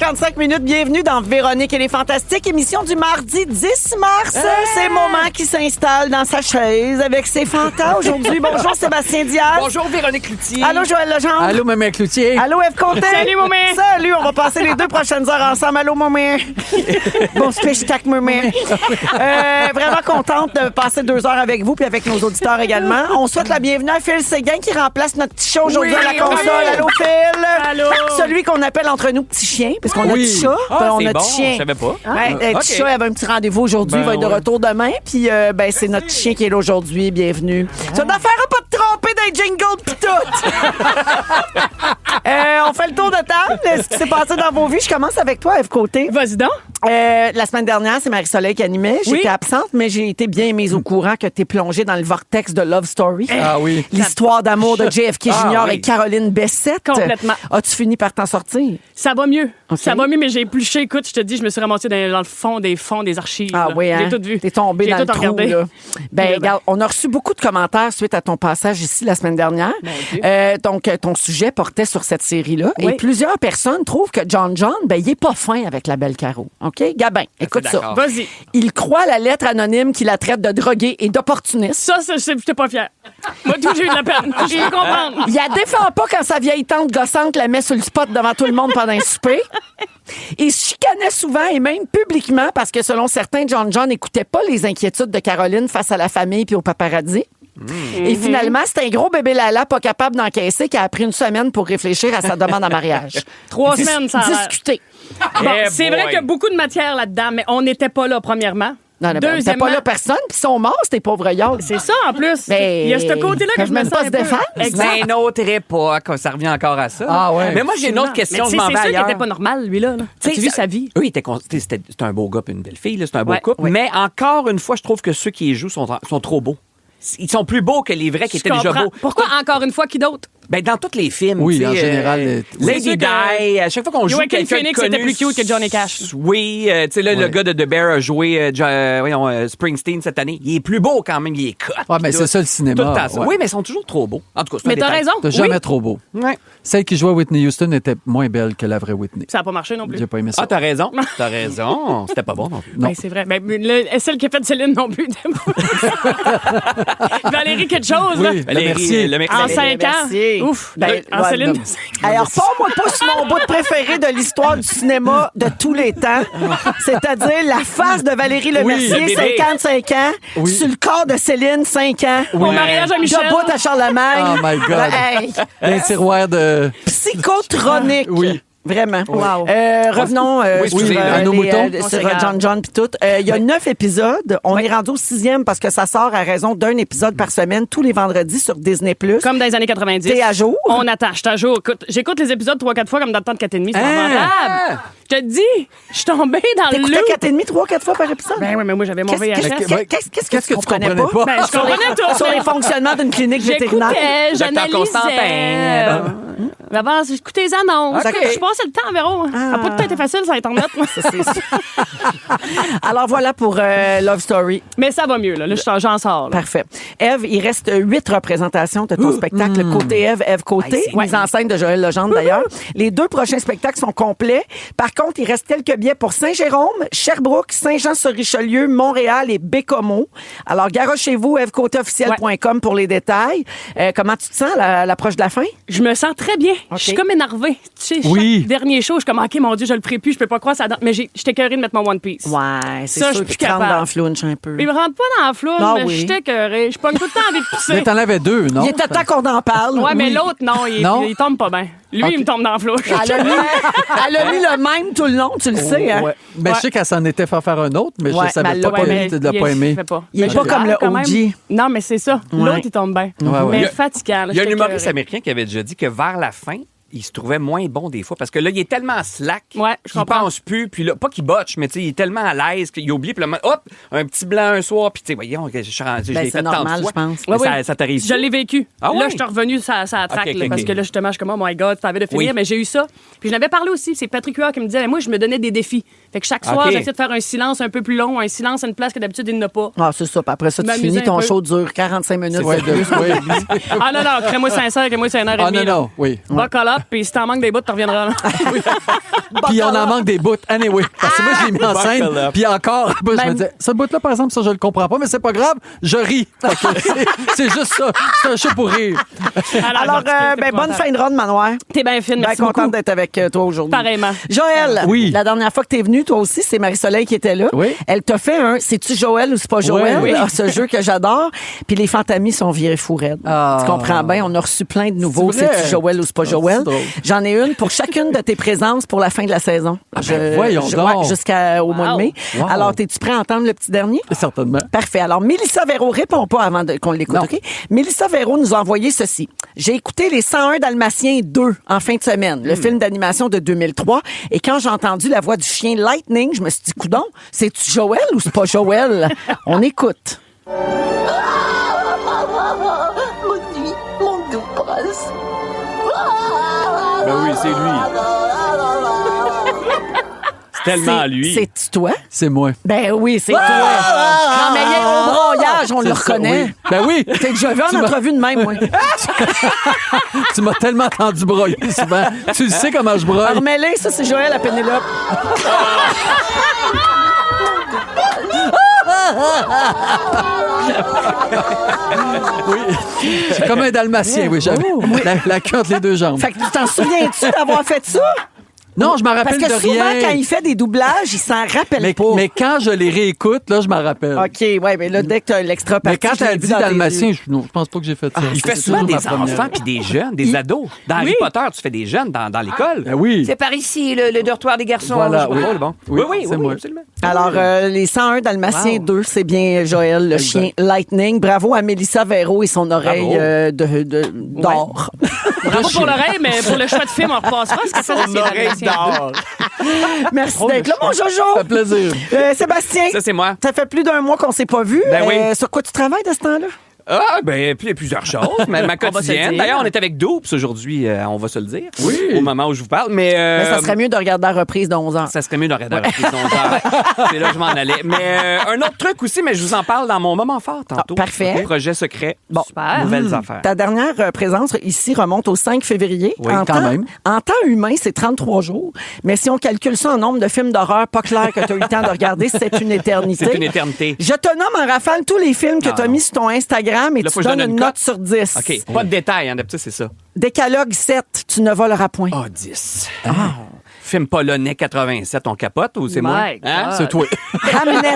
11h55 minutes. Bienvenue dans Véronique et les Fantastiques, émission du mardi 10 mars. C'est le moment qui s'installe dans sa chaise avec ses fantas aujourd'hui. Bonjour Sébastien Diaz. Bonjour Véronique Cloutier. Allô Joël Legendre. Allô, Maman Cloutier. Allô Ève Côté. Salut, Momé. Salut, on va passer les 2 prochaines heures ensemble. Allô, Momé. Bon spectacle, Momé. Vraiment contente de passer 2 heures avec vous puis avec nos auditeurs également. On souhaite la bienvenue à Phil Séguin qui remplace notre petit chat aujourd'hui à la console. Allô, Phil. Allô. Celui qu'on appelle entre nous petit chien, parce qu'on a Oui. petit chat. on c'est a bon, petit chien. je savais pas. Ouais, petit chat, il avait un petit rendez-vous aujourd'hui. Il va être de retour demain. Puis, c'est notre petit chien qui est là aujourd'hui. Bienvenue. Ça d'affaire à pas te tromper dans les jingles pis tout. On fait le tour de table. Ce qui s'est passé dans vos vies. Je commence avec toi, Ève Côté. Vas-y donc. La semaine dernière, c'est Marie-Soleil qui animait. J'étais Oui. absente, mais j'ai été bien mise au courant que t'es plongée dans le vortex de Love Story. Ah oui. L'histoire d'amour de JFK Jr. oui. et Caroline Bessette. Complètement. As-tu fini par t'en sortir? Ça va mieux. OK. Ça va mieux, mais j'ai épluché. Écoute, je te dis, je me suis ramassée dans le fond des archives. Ah là. oui, hein? J'ai tout vu. T'es tombé J'ai dans le tout trou, regardé. là. Ben, Ben. regarde, on a reçu beaucoup de commentaires suite à ton passage ici la semaine dernière. Donc, ton sujet portait sur cette série-là. Oui. Et plusieurs personnes trouvent que John, ben, il est pas fin avec la belle Caro. OK? Gabin, écoute ça. d'accord. Vas-y. Il croit la lettre anonyme qui la traite de droguée et d'opportuniste. Ça, j'étais pas fière. Moi, tout, j'ai eu de la peine. Je peux comprendre. Il la défend pas quand sa vieille tante gossante la met sur le spot devant tout le monde pendant un souper. Il se chicanait souvent et même publiquement parce que, selon certains, John n'écoutait pas les inquiétudes de Caroline face à la famille puis au paparazzi. Et finalement, c'est un gros bébé Lala pas capable d'encaisser qui a pris une semaine pour réfléchir à sa demande en mariage. 3 semaines, ça a l'air. Discuter. Bon, Eh c'est boy. vrai qu'il y a beaucoup de matière là-dedans, mais on n'était pas là, premièrement. Non, non, ben, t'es pas là personne, puis ils sont morts, ces pauvres yolles. C'est ça, en plus. Mais Il y a ce côté-là que peuvent je me même sens pas un se peu- défendre. Exact. C'est une autre époque, ça revient encore à ça. Ah ouais. Mais moi, j'ai une autre question, Mais je m'en c'est vais sûr qu'il ailleurs. était pas normal, lui, là. Tu sais, As-tu vu ça- sa vie? Oui, c'était un beau gars et une belle fille, là, c'est un beau Ouais. couple. Oui. Mais encore une fois, je trouve que ceux qui y jouent sont trop beaux. Ils sont plus beaux que les vrais qui Je étaient déjà comprends. beaux. Pourquoi, encore une fois, qui d'autre? Ben, dans tous les films. Oui, tu sais, en général, C'est Lady sûr Di, que à chaque fois qu'on joue Joaquin quelqu'un de Phoenix connu, était plus cute que Johnny Cash. Oui, tu sais, là, le Ouais. gars de The Bear a joué Springsteen cette année. Il est plus beau quand même, il est cut. Ouais, mais puis c'est tout. ça, le cinéma, Tout le temps ça. ouais. Oui, mais ils sont toujours trop beaux. En tout cas, c'est un Mais t'as détail. raison. T'as Oui. jamais trop beau. Ouais. Celle qui jouait Whitney Houston était moins belle que la vraie Whitney. Ça n'a pas marché non plus. J'ai pas aimé ça. Ah, t'as raison. T'as raison. C'était pas bon non plus. Non. Ben, c'est vrai. Ben, celle qui a fait Céline non plus. Valérie quelque chose, là. Oui, Valérie, Mercier. le mec, En c'est- 5 ans. Mercier. Ouf. Ben, En ouais, Céline non. de 5 ans. Alors, repars-moi pas sur mon bout de préféré de l'histoire du cinéma de tous les temps, c'est-à-dire la face de Valérie Lemercier, le bébé. 55 ans, Oui. sur le corps de Céline, 5 ans. Au mariage à Michel. Debout à Charlemagne. Oh my God. Hey, Un tiroir de... psychotronique. Oui. Vraiment. Wow. Revenons Oui, excusez, sur, à nos moutons. sur On se regarde. John puis tout. Il y a 9 épisodes. On est rendu au 6e parce que ça sort à raison d'un épisode par semaine tous les vendredis sur Disney+. Comme dans les années 90. T'es à jour? On attend. Je suis à jour. Écoute, j'écoute les épisodes 3-4 fois comme dans le temps de 4,5. C'est lamentable. Je te dis, je suis tombée dans le T'écoutais loup. 4,5, 3-4 fois par épisode? Ben oui, mais moi, j'avais mon VHS. Qu'est-ce que tu comprenais pas? Ben, je comprenais tout. Sur les fonctionnements d'une clinique vétérinaire. J'écoutais, Docteur j'analysais. Constantin. Avant, j'écoutais les annonces. OK. Je passais le temps, Véro. Ça n'a pas tout été facile sur Internet. Alors voilà pour Love Story. Mais ça va mieux, là. Là, j'en sors. Là. Parfait. Ève, il reste 8 représentations de ton spectacle. Côté Ève, Ève Côté. Mise en scène de Joël Legendre, d'ailleurs. Les 2 prochains spectacles sont complets. Par contre, il reste quelques billets pour Saint-Jérôme, Sherbrooke, Saint-Jean-sur-Richelieu, Montréal et Bécomo. Alors, garochez-vous, evcotéofficiel.com pour les détails. Comment tu te sens à l'approche de la fin? Je me sens très bien. OK. Je suis comme énervée. Tu sais, Oui. chaque dernier show, je suis comme, OK, mon Dieu, je le ferai plus, je peux pas croire ça. Mais j'étais écœurée de mettre mon One Piece. Ouais, c'est Ça, sûr je que suis tu rentres capable. dans le flunch un peu. Il me rentre pas dans la floune, Ah mais oui. j'étais écœurée. Je pogne tout le temps envie de Mais pisser. t'en avais 2, non? Il était temps qu'on en parle. Ouais, mais Oui. l'autre, non, Non? il tombe pas bien. Lui, OK. il me tombe dans la floune. Elle a mis le même tout le long, tu le sais. Hein? Ouais. Mais je sais qu'elle s'en était fait faire un autre, mais Ouais, je savais mais pas elle l'a qu'elle ne l'a pas aimé. Il est Mais pas je comme le parle quand même. OG. Non, mais c'est ça. Ouais. L'autre, il tombe bien. Ouais, ouais. Mais Il y a- fatigant. là, Il y a un j'étais humoriste écœurée. américain qui avait déjà dit que vers la fin, il se trouvait moins bon des fois parce que là, il est tellement slack Ouais, je qu'il comprends. pense plus. Puis là, pas qu'il botche, mais tu sais, il est tellement à l'aise qu'il oublie. Puis là, hop, un petit blanc un soir. Puis tu sais, voyons, je l'ai c'est fait tant normal, de fois. je pense. Mais Ouais, oui. ça t'arrive. Je l'ai vécu. Ah Là, ouais? je suis revenue ça traque, Ok, là, ok, parce ok. que là, justement, je suis comme, oh my God, ça avait de finir, Oui. mais j'ai eu ça. Puis je n'avais parlé aussi. C'est Patrick Huard qui me disait, moi, je me donnais des défis. Fait que chaque soir, Ok. j'essayais de faire un silence un peu plus long, un silence à une place que d'habitude, il n'y en a pas. Ah, c'est ça. Puis après ça, tu M'amuser finis, ton un peu. show dure 45 minutes. Ouais, oui. Ah non, non, crée-moi sincère, crée-moi c'est 1h30. Ah non, là. non, oui. Bas color, up, puis si t'en manques des bouts, tu reviendras. Puis on en manque des bouts. Anyway. Parce que moi, je l'ai mis en scène. Buckle up. Puis encore, moi, je me disais, ce bout-là, par exemple, ça, je le comprends pas, mais c'est pas grave. Je ris. Fait que c'est juste ça. C'est un show pour rire. Alors, bonne fin de ronde, Manoir. T'es bien fine, Bien merci contente beaucoup. d'être avec toi aujourd'hui. Pareillement. Joël, Oui. la dernière fois que t'es venue, toi aussi, c'est Marie-Soleil qui était là. Oui. Elle t'a fait un c'est-tu Joël ou c'est pas Joël? Oui. Ah, ce jeu que j'adore. Puis les fantamis sont virés fous raides. Ah. Tu comprends bien? On a reçu plein de nouveaux C'est vrai? c'est-tu Joël ou c'est pas Ah, Joël? c'est drôle. J'en ai une pour chacune de tes présences pour la fin de la saison. voyons donc. Jusqu'au mois de mai. Wow. Alors, es-tu prêt à entendre le petit dernier? Certainement. Parfait. Alors, Mélissa Véro, réponds pas avant qu'on l'écoute, Non. OK? Mélissa Véro nous a envoyé ceci. J'ai écouté les 101 Dalmatiens 2 en fin de semaine, le film d'animation de 2003. Et quand j'ai entendu la voix du chien Lightning, je me suis dit, coudon, c'est-tu Joël ou c'est pas Joël? On écoute. Mon nuit, mon doux prince. Ben oui, c'est lui. C'est tellement lui. C'est toi? C'est moi. Ben oui, c'est toi. Non, mais il est au broyage, on le C'est ça, reconnaît. oui. Ben oui. T'es déjà vu en entrevue de même, moi. Tu m'as tellement entendu broyer souvent. Tu sais comment je broye. Remets-les, ça, c'est Joël à Pénélope. Oui. C'est comme un dalmatien, oui. J'avais la queue entre les deux jambes. Fait que tu t'en souviens-tu d'avoir fait ça? Non, je m'en Parce rappelle que de souvent, rien. quand il fait des doublages, il s'en rappelle pas. Mais quand je les réécoute, là, je m'en rappelle. OK, ouais, mais là, dès que tu as l'extra Mais partie, quand je l'ai elle dit dans tes dalmatien, yeux. je pense pas que j'ai fait ça. Il fait C'est souvent toujours des ma première. enfants puis des jeunes, des ados. Dans Harry Potter, tu fais des jeunes dans l'école. Ben oui. C'est par ici, le dortoir des garçons. Voilà, Je sais pas oui. trop, le bon. Oui, Oui, c'est moi. absolument. Alors, les 101 Dalmatiens 2, c'est bien Joël, le Exact. chien Lightning. Bravo à Mélissa Véro et son oreille d'or. Bravo pour l'oreille, mais pour le choix de film, on repassera. Ce que ça, c'est Dalmatien. Merci d'être là, mon Jojo. Ça fait plaisir. Sébastien, Ça, c'est moi. ça fait plus d'un mois qu'on s'est pas vu. Ben oui. Sur quoi tu travailles de ce temps-là? Ah, ben, puis il y a plusieurs choses. Mais ma va se le quotidienne. dire. D'ailleurs, on est avec Doops aujourd'hui, on va se le dire. Oui. Au moment où je vous parle. Mais, Mais ça serait mieux de regarder la reprise de 11 heures. Ça serait mieux d'arrêter la reprise C'est là que je m'en allais. Mais un autre truc aussi, mais je vous en parle dans mon moment fort tantôt. Ah, parfait. Projet secret. Bon. Super. Nouvelles affaires. Ta dernière présence ici remonte au 5 février. Oui, quand même. En temps humain, c'est 33 jours. Mais si on calcule ça en nombre de films d'horreur pas clair que tu as eu le temps de regarder, c'est une éternité. C'est une éternité. Je te nomme en rafale tous les films que Non, tu as non. mis sur ton Instagram et Là, tu faut que je donnes donne une une note cote. sur 10. OK. Pas de détails, hein. D'habitude, c'est ça. Décalogue 7, tu ne voleras point. Ah, 10. Film polonais 87, on capote ou c'est moi? My God. C'est toi. Hamlet.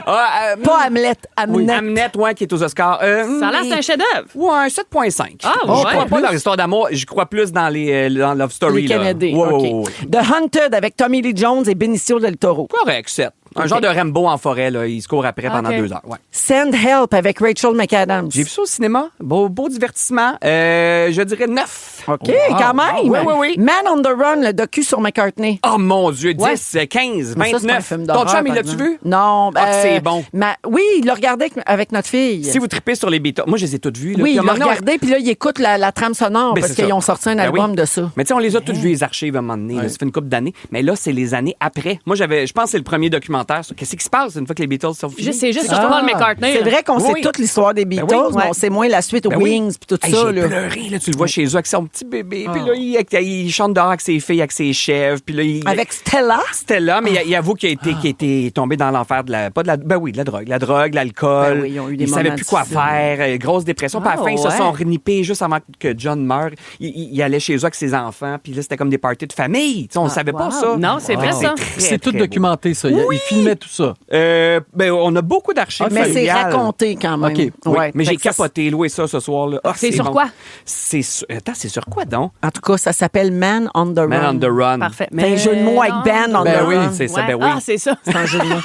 Ah, Pas Hamlet, Hamlet. Hamnet, ouais, qui est aux Oscars. Ça a l'air c'est un chef-d'œuvre. Ouais, 7.5. Ah, Je ouais. crois pas dans l'histoire d'amour, je crois plus dans les dans Love Story. Les là. Kennedy. Ouais, OK. ouais, ouais. The Hunted avec Tommy Lee Jones et Benicio del Toro. Correct, 7. Un genre de Rambo en forêt, là. Il se court après pendant OK. 2 heures. Ouais. Send Help avec Rachel McAdams. J'ai vu ça au cinéma. Beau divertissement. Je dirais 9. OK, quand même. Oui, oui, oui. Man on the Run, le docu sur McCartney. Oh mon Dieu, 10, Ouais. 15, Mais ça, c'est pas un 29. film Ton d'horreur, chum, il par l'a-tu exemple. vu? Non. Ah, que c'est bon. Oui, il l'a regardé avec notre fille. Si vous tripez sur les Beatles, moi, je les ai toutes vues. Là. Oui, Puis à il un l'a moment donné, regardé, puis là, il écoute la trame sonore Ben, parce c'est qu'ils ça. ont sorti un Ben album oui. de ça. Mais tu sais, on les a toutes vues, les archives, à un moment donné. là. Ça fait une couple d'années. Mais là, c'est les années après. Moi, je pense que c'est le premier documentaire. Qu'est-ce qui se passe une fois que les Beatles sont finis? C'est juste sur Paul McCartney. C'est là. vrai qu'on Oui. sait toute l'histoire des Beatles, oui. mais on sait moins la suite aux Ben oui. Wings puis tout Hey, ça. j'ai Là. pleuré, là. Tu le vois chez eux avec son petit bébé. Puis là, il chante dehors avec ses filles, avec ses chèvres. Puis là, Avec Stella. Stella, mais il avoue qu'il a été tombé dans l'enfer de la... Pas de la... Ben oui, de la drogue. La drogue, l'alcool. Ben oui, ils ont eu des il savait moments plus quoi difficiles. faire. Grosse dépression. Puis à la fin, ils se ouais. sont renippés juste avant que John meure. Il allait chez eux avec ses enfants. Puis là, c'était comme des parties de famille. Tu sais, on savait pas ça. Non, c'est vrai, ça. C'est tout très documenté, ça. Il filmait tout ça. Ben, on a beaucoup d'archives Mais c'est familiales. raconté quand même. OK, Oui, Ouais. mais Fait j'ai que ça, capoté, loué ça ce soir-là. Ah, C'est sur bon. quoi? Attends, c'est sur quoi donc? En tout cas, ça s'appelle Man on the Run. Man on the Run. Parfait. C'est un jeu de mots avec Band on Ben the oui, Run. c'est ça, Ouais. ben oui. Ah, c'est ça. C'est un jeu de mots.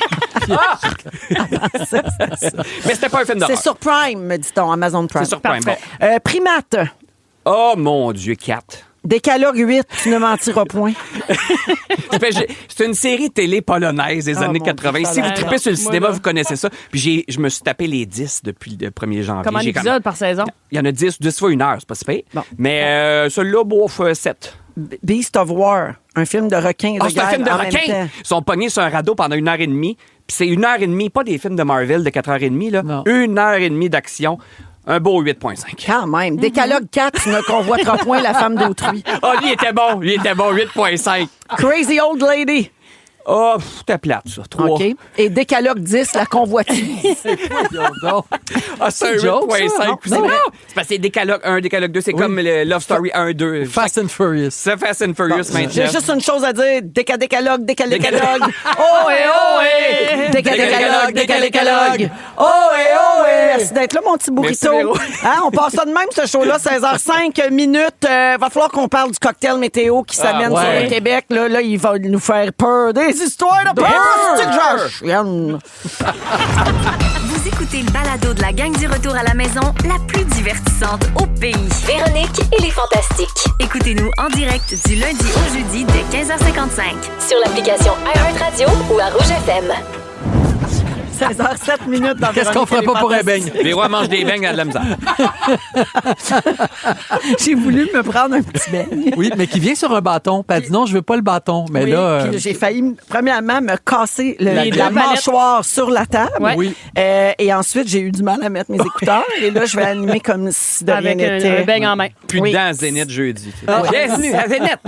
Mais c'était pas un film d'horreur. C'est sur Prime, me dit-on, Amazon Prime. C'est sur Prime. Bon. Primate. Oh mon Dieu, 4. Décalogue 8, tu ne mentiras point. C'est une série télé polonaise des Oh, années mon 80. Dieu, Si vous ça tripez va. sur le Moi, cinéma, là. vous connaissez ça. Puis je me suis tapé les 10 depuis le 1er janvier. Comme un J'ai épisode par saison. Il y en a 10 fois 1 heure, c'est pas si pire. Bon. Mais celui-là, bof, 7. Beast of War, un film de requins et de Ah, c'est un guerre film de en même requins. temps. Ils sont pognés sur un radeau pendant 1h30. Puis c'est 1h30, pas des films de Marvel de 4h30, là. Non. 1h30 d'action. Un beau 8,5. Quand même. Décalogue 4, tu ne convoiteras point la femme d'autrui. Ah, lui, il était bon. 8,5. Crazy Old Lady. Oh, t'es plate, ça. 3. OK. Et Décalogue 10, la convoitise. Ah, c'est un joke, 8,5. ça? C'est Non. vrai. C'est parce que c'est Décalogue 1, Décalogue 2. C'est comme le Love Story 1, 2. Fast and Furious. C'est Fast and Furious J'ai maintenant. juste une chose à dire. Décalogue. Oh et Décalogue. Oh et Merci d'être là, mon petit Merci, burrito. Véro. Hein, on passe ça de même, ce show-là, 16h05 minutes. Va falloir qu'on parle du cocktail météo qui s'amène ouais. sur le Québec. Là, il va nous faire peur. Des histoires de peur. C'est que j'en chienne. Vous écoutez le balado de la gang du retour à la maison, la plus divertissante au pays. Véronique et les Fantastiques. Écoutez-nous en direct du lundi au jeudi dès 15h55. Sur l'application iHeartRadio ou à Rouge FM. 16h07 minutes dans Qu'est-ce qu'on ferait pas pour un beigne? Véro mange des beignes à de la misère. J'ai voulu me prendre un petit beigne. Oui, mais qui vient sur un bâton. Puis elle dit non, je veux pas le bâton. Mais Oui, là. puis j'ai failli, premièrement, me casser Les la deux mâchoire sur la table. Ouais. Oui. Et ensuite, j'ai eu du mal à mettre mes écouteurs. Et là, je vais animer comme si de rien Avec n'était. un beigne en main. Puis Oui. dedans, à Zénith jeudi. Bienvenue à Zénith.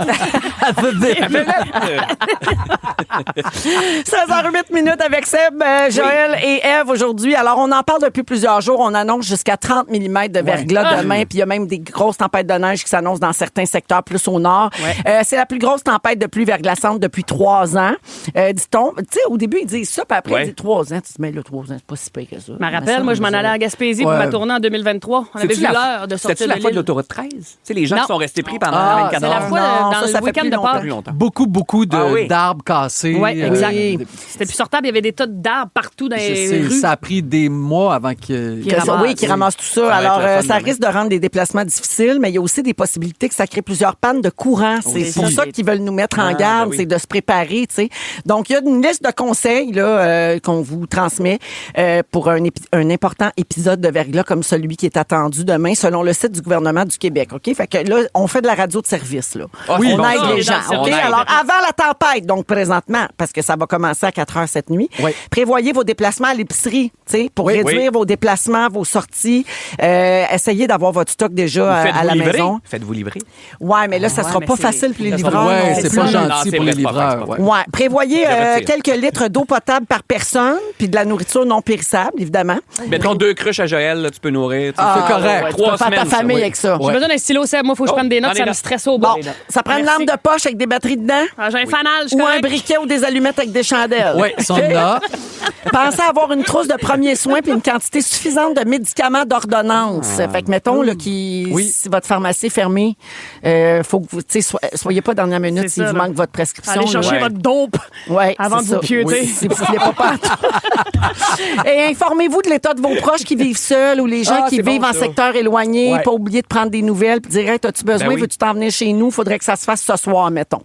16h08 minutes avec Seb, Joël et Ève aujourd'hui. Alors, on en parle depuis plusieurs jours. On annonce jusqu'à 30 mm de verglas demain. Puis il y a même des grosses tempêtes de neige qui s'annoncent dans certains secteurs plus au nord. C'est la plus grosse tempête de pluie verglaçante depuis 3 ans. Dit-on. Tu sais, au début, ils disent ça, puis après, ils disent 3 ans. Tu te dis, mais là, 3 ans, c'est pas si pire que ça. Je me rappelle, moi, je m'en allais à Gaspésie pour ma tournée en 2023. On avait vu l'heure de sortir C'était-tu de la fois de l'île. l'autoroute 13? Tu sais, les gens Non. qui sont restés pris pendant Ah, 24 C'est la heures. fois Non, dans ça le fait week-end plus de longtemps. Pâques. Plus longtemps. Beaucoup Ah oui. d'arbres cassés. Oui, exact. Oui. C'était plus sortable. Il y avait des tas d'arbres partout dans Je les sais, rues. ça a pris des mois avant que. Qui ramasse. Oui, qui ramasse tout ça. va Alors, être le fun ça demain. risque de rendre des déplacements difficiles, mais il y a aussi des possibilités que ça crée plusieurs pannes de courant. C'est Aussi. pour ça qu'ils veulent nous mettre en garde, ben oui. c'est de se préparer, tu sais. Donc, il y a une liste de conseils là qu'on vous transmet pour un important épisode de verglas comme celui qui est attendu demain, selon le site du gouvernement du Québec. OK? Fait que là, on fait de la radio de service, là. Ah, on c'est bon, aide ça. les gens. On OK? aide. Alors, avant la tempête, donc présentement, parce que ça va commencer à 4 heures cette nuit, Oui. prévoyez vos déplacements à l'épicerie, tu sais, pour Oui. réduire vos déplacements, vos sorties. Essayez d'avoir votre stock déjà à Faites-vous la livrer. maison. Faites-vous livrer. Ouais, mais là, ça sera mais pas c'est- facile pour les ça sera- livreurs. Ouais, non c'est plus. pas Non, gentil c'est pour vrai, les c'est pas vrai, livreurs. c'est pas ouais. Ouais, prévoyez Je retire. quelques litres d'eau potable par personne, puis de la nourriture non périssable, évidemment. Mettons 2 cruches à Joël, là, tu peux nourrir. C'est correct. Ouais, tu peux 3 faire ta semaines. ça, famille oui. avec ça. J'ai besoin d'un stylo, Seb. Moi, il faut que je prenne des notes. allez Ça me là. stresse au Bon, bout. ça prend une Merci. lampe de poche avec des batteries dedans Ah, j'ai un fanal, je ou un correct. briquet ou des allumettes avec des chandelles. Oui, ça, on a. Pensez à avoir une trousse de premiers soins puis une quantité suffisante de médicaments d'ordonnance. Fait que, mettons, là, Oui. si votre pharmacie est fermée, faut que vous, tu sais, soyez pas dernière minute C'est s'il ça, vous là. manque votre prescription. Allez chercher Ouais. votre dope Ouais, avant c'est de vous ça. pioter. Oui, si vous voulez pas partout. Et informez-vous de l'état de vos proches qui vivent seuls ou les gens Ah, qui c'est bon, vivent en ça. secteur éloigné. Ouais. Pas oublier de prendre des nouvelles puis dire, hey, as-tu besoin, Ben oui. veux-tu t'en venir chez nous? Faudrait que ça se fasse ce soir, mettons.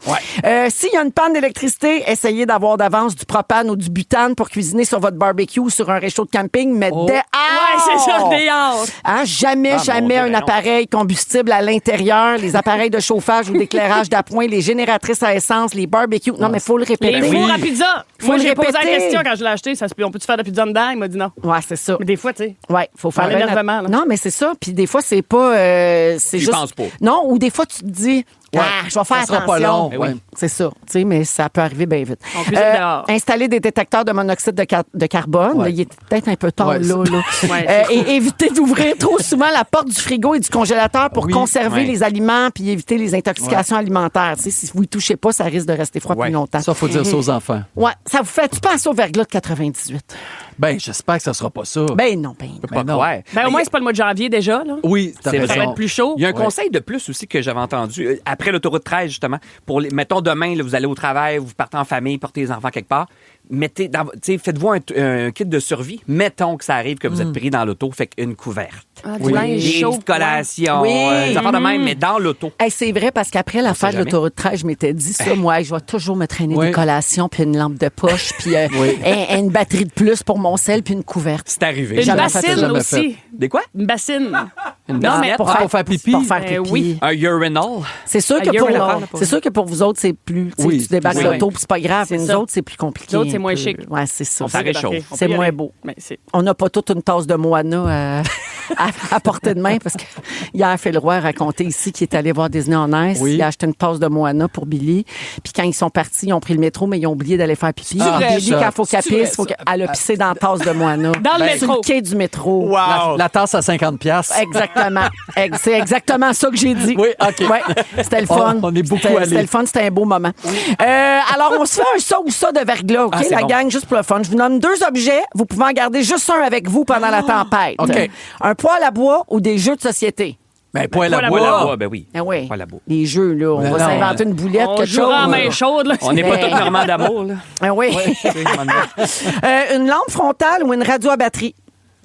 S'il y a une panne d'électricité, essayez d'avoir d'avance du propane ou du butane pour cuisiner sur votre barbecue ou sur un réchaud de camping, mais Oh. dehors! Ouais, c'est ça, dehors. Hein, jamais mon Dieu, un ben non. appareil combustible à l'intérieur, les appareils de chauffage ou d'éclairage d'appoint, les génératrices à essence, les barbecues. Non, mais faut le répéter. Les fours à pizza. Faut Moi, le j'ai posé la répéter. question quand je l'ai acheté. On peut-tu faire de la pizza dedans? Il m'a dit non. Ouais, c'est ça. Mais des fois, tu sais. Ouais, faut faire Dans bien l'énervement, là. Non, mais c'est ça. Puis des fois, c'est pas. C'est Tu y juste. penses pas. Non, ou des fois, tu te dis. Ouais, je vais faire ça sera attention. pas long, ouais. C'est ça. Tu sais, mais ça peut arriver bien vite. On cuisine dehors. Installer des détecteurs de monoxyde de carbone. Ouais. Là, il est peut-être un peu tard, Ouais, là. Ouais, Et éviter d'ouvrir trop souvent la porte du frigo et du congélateur pour Oui. conserver Ouais. les aliments puis éviter les intoxications alimentaires. Tu sais, si vous y touchez pas, ça risque de rester froid Ouais. plus longtemps. Ça, faut dire ça aux enfants. Ouais. Ça vous fait-tu penser au verglas de 98? Ben, j'espère que ça sera pas ça. Ben non, ben. Je peux pas non. croire. Ben, au moins, c'est pas le mois de janvier déjà. Là. Oui, t'as C'est vrai. Ça va raison. être plus chaud. Il y a un conseil de plus aussi que j'avais entendu. Après l'autoroute 13, justement, pour les, mettons demain, là, vous allez au travail, vous partez en famille, portez les enfants quelque part. Faites-vous un kit de survie. Mettons que ça arrive que vous êtes pris dans l'auto, fait qu'une couverte. Ah, du linge Des chaud. petites collations, Oui. des affaires de même, mais dans l'auto. Hey, c'est vrai, parce qu'après l'affaire de jamais. l'autoroute 13, je m'étais dit ça, moi, je vais toujours me traîner Oui. des collations, puis une lampe de poche, puis Oui. une batterie de plus pour mon sel, puis une couverte. C'est arrivé. Une Jamais fait ça, bassine jamais aussi. Des quoi? Une bassine. Une Non, bassine mais pour faire pipi. Pour faire Ben pipi. oui. Un urinal. C'est sûr, Ah, que il y a pour, une affaire, là, pour c'est sûr que pour vous autres, c'est plus. Tu sais, Oui. tu débarques Oui. de l'auto, puis c'est pas grave. Mais nous ça. autres, c'est plus compliqué. Nous autres, c'est un moins peu. chic. Ouais, c'est ça. Ça réchauffe. C'est moins beau. Mais c'est... On n'a pas toute une tasse de Moana à à portée de main parce que hier, Phil Roy a raconté ici qu'il est allé voir Disney on Ice. Oui. Il a acheté une passe de Moana pour Billy. Puis quand ils sont partis, ils ont pris le métro, mais ils ont oublié d'aller faire pipi. vrai, Billy, ça? quand il faut qu'elle C'est vrai, pisse, elle a pissé dans la tasse de Moana. Dans le Sur métro. le quai du métro. La tasse à 50 $. Exactement. C'est exactement ça que j'ai dit. Oui, OK. Ouais, c'était le fun. On est beaucoup C'était- allés. C'était le fun, c'était un beau moment. Alors, on se fait un ça ou ça de verglas, OK? Ah, c'est la bon. gang, juste pour le fun. Je vous nomme 2 objets. Vous pouvez en garder juste un avec vous pendant la tempête. OK. Un poêle à bois ou des jeux de société. Ben, poêle à poêle à Voilà, bois. bois, ben oui. Ah oui. Poêle à bois. Les jeux, là. On Ben va non. s'inventer une boulette, On quelque chose. jouera en main chaude, là. On n'est pas Ben- tous Normands d'amour, là. Ah oui. Une lampe frontale ou une radio à batterie.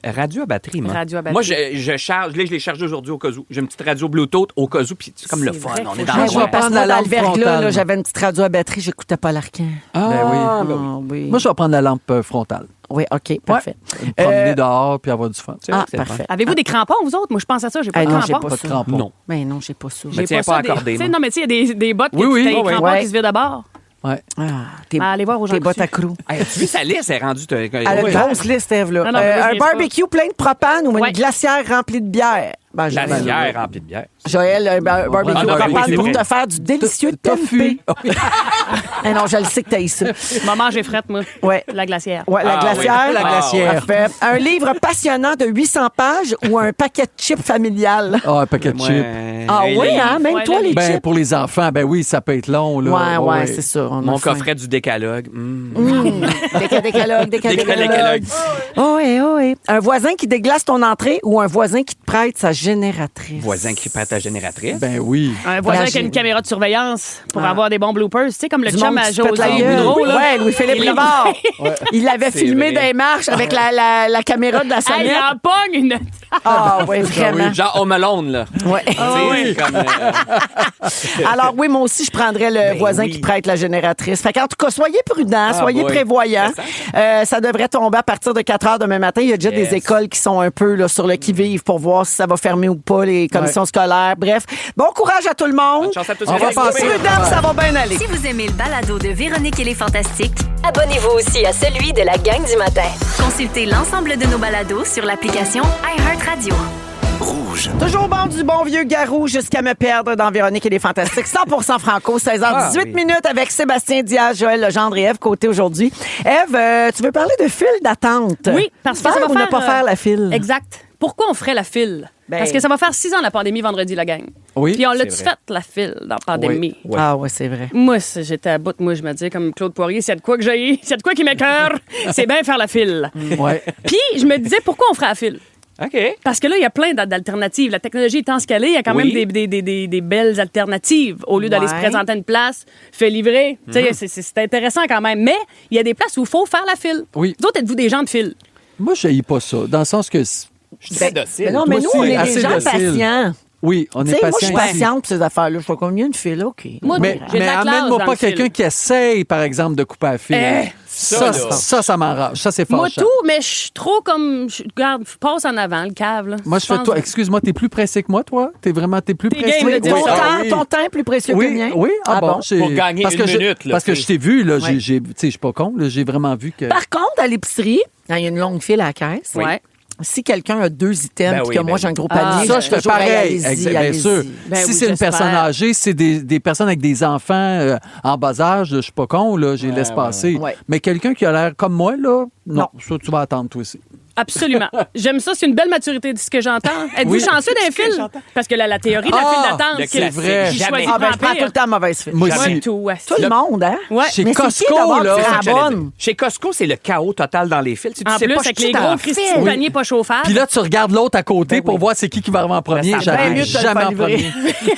Radio à batterie, moi. Radio à batterie. Moi, je charge. Là, je l'ai chargé aujourd'hui au cas où. J'ai une petite radio Bluetooth au cas où, puis c'est comme le C'est fun. vrai, On faut est dans Moi, le je vais coin. Parce que prendre moi, la dans le lampe verglas, frontale. là, j'avais une petite radio à batterie, j'écoutais pas l'Arcan. Ben oui. Ah, oui. Moi, je vais prendre la lampe frontale. Oui, OK, parfait. Me promener dehors puis avoir du fun. C'est vrai Ah, que c'est le fun. parfait. Avez-vous des crampons, vous autres? Moi, je pense à ça. J'ai pas Ah de non, j'ai crampons. pas Pas de crampons. Non. Ben non, j'ai pas ça. Mais tiens pas ça, accordé, tu sais, moi. non, mais tu sais, il y a des bottes Oui, oui. qui des Oh, oui. crampons Ouais. qui se vident d'abord. Ouais. Ah, t'es Allez voir aux gens tes bottes coutus. à crou. Hey, as-tu vu, sa liste est rendue. Elle a une grosse liste, Ève, là. Non, non, mais là, je un viens pas. barbecue plein de propane ou une Ouais. glacière remplie de bière? Ben, La Joël, bière remplie de bière. Joël, un barbecue prendre de un propane barbecue, pour c'est te vrai. faire du délicieux Tofu. tempeh. Eh non, je le sais que t'as ça. Maman, j'ai frette, moi. Ouais. La glacière. Ouais, la Ah, glacière. oui. La glacière. Parfait. Un livre passionnant de 800 pages ou un paquet de chips familial? Ah, un paquet de Moi, chips. Ah hey, oui, hein? Même Ouais, toi, les Ben, chips? pour les enfants, ben oui, ça peut être long. Là. Ouais, c'est ça. on a Mon faim. coffret du décalogue. Décalogue. Décalogue. Oh oui, oh oui. Un voisin qui déglace ton entrée ou un voisin qui te prête sa génératrice? Voisin qui prête ta génératrice. Ben oui. Un voisin La qui a une gé- caméra de surveillance pour Ah. avoir des bons bloopers. Tu sais, comme le Du chum monde à qui se pète la José gueule. Boudreau, là. Ouais, Louis-Philippe Il l'a- Rivard. Il l'avait C'est filmé vrai. dans les marches avec la caméra de la Hey, sonnette. il en pogne une. Ah oui, vraiment. Genre Home Alone, là. Ouais. Tu sais, comme, Alors oui, moi aussi, je prendrais le voisin oui. qui prête la génératrice. Fait qu'en tout cas, soyez prudents, soyez boy. prévoyants. C'est Ça devrait tomber à partir de 4 heures demain matin. Il y a déjà Yes. des écoles qui sont un peu là, sur le qui-vive pour voir si ça va fermer ou pas, les commissions scolaires. Bref, bon courage à tout le monde. Bonne chance à tous. On va Restez passer. prudents, ça va bien aller. Si vous aimez le balado de Véronique et les Fantastiques, Abonnez-vous aussi à celui de la gang du matin. consultez l'ensemble de nos balados sur l'application iHeartRadio. Toujours bon du bon vieux garou jusqu'à me perdre dans Véronique et les Fantastiques. 100% franco, 16h18 oui. minutes avec Sébastien Diaz, Joël Legendre et Ève Côté aujourd'hui. Ève, tu veux parler de file d'attente? Oui, parce que ça Faire va ou ne faire, pas faire la file? Exact. Pourquoi on ferait la file? Ben- Parce que ça va faire 6 ans la pandémie vendredi, la gang. Oui. Puis on l'a-tu c'est vrai. fait, la file, dans la pandémie? Ouais. Ah ouais, c'est vrai. Moi, j'étais à bout. Moi, je me disais, comme Claude Poirier, s'il y a de quoi que j'ai, s'il y a de quoi qui m'écoeure, c'est bien faire la file. Ouais. Puis, je me disais, pourquoi on ferait la file? OK. Parce que là, il y a plein d'alternatives. La technologie étant ce qu'elle est, il y a quand Oui. même des belles alternatives. Au lieu d'aller se Ouais. présenter à une place, fait livrer. Tu sais, c'est intéressant quand même. Mais il y a des places où il faut faire la file. Oui. Vous autres, êtes-vous des gens de file? Moi, je n'haïs pas ça. Dans le sens que. Je suis très docile. Mais non, mais Toi nous, on aussi, est assez des gens docile. patients. Oui, on Tu est sais, moi, je patient suis ici. patiente pour ces affaires-là. Je fais combien de file, OK. Moi, Mais, j'ai de la classe amène-moi dans pas le fil. quelqu'un qui essaye, par exemple, de couper à fil. ça, là. ça m'enrage. Ça, c'est Moi, fâchant. tout, mais je suis trop comme. Regarde, passe en avant, le cave. Là. Moi, je fais pense- toi. Excuse-moi, t'es plus pressé que moi, toi? T'es plus T'es pressé? game de dire Ton, ça. temps, oui. ton temps est plus précieux que le Oui, mien. oui. Ah, bon. Pour gagner parce une que minute, là, parce que tu sais. je t'ai vu, là, Ouais. tu sais, je suis pas con, là, j'ai vraiment vu que. Par contre, à l'épicerie, quand il y a une longue file à la caisse, Ouais. si quelqu'un a 2 items Ben et oui, que moi ben j'ai un oui. gros Ah, panier, ça, je fais toujours, pareil. allez-y, Bien allez-y. sûr. Ben si oui, c'est une j'espère. personne âgée, c'est des personnes avec des enfants en bas âge, je suis pas con, là, je les laisse passer. ouais. Mais quelqu'un qui a l'air comme moi, là, non, Non. ça, tu vas attendre, toi aussi. Absolument. J'aime ça. C'est une belle maturité de ce que j'entends. Êtes-vous Oui. chanceux d'un film? Parce que la théorie de la Ah, file d'attente, le c'est classique. vrai. qui Jamais. choisit Ah, ben, je prends pire. tout le temps mauvaise file. Moi Moi, aussi. tout, ouais. Tout le monde, hein? Ouais. Chez Mais c'est Costco, qui d'abord là. qui sera C'est ça que j'allais bonne? dire. Chez Costco, c'est le chaos total dans les fils. Tu En sais plus, pas, avec je suis les dans gros la Christy file. paniers pas chauffables. Puis là, tu regardes l'autre à côté Ben pour oui. voir c'est qui va arriver en premier. ça va J'arrive mieux de te le jamais faire en livrer. premier.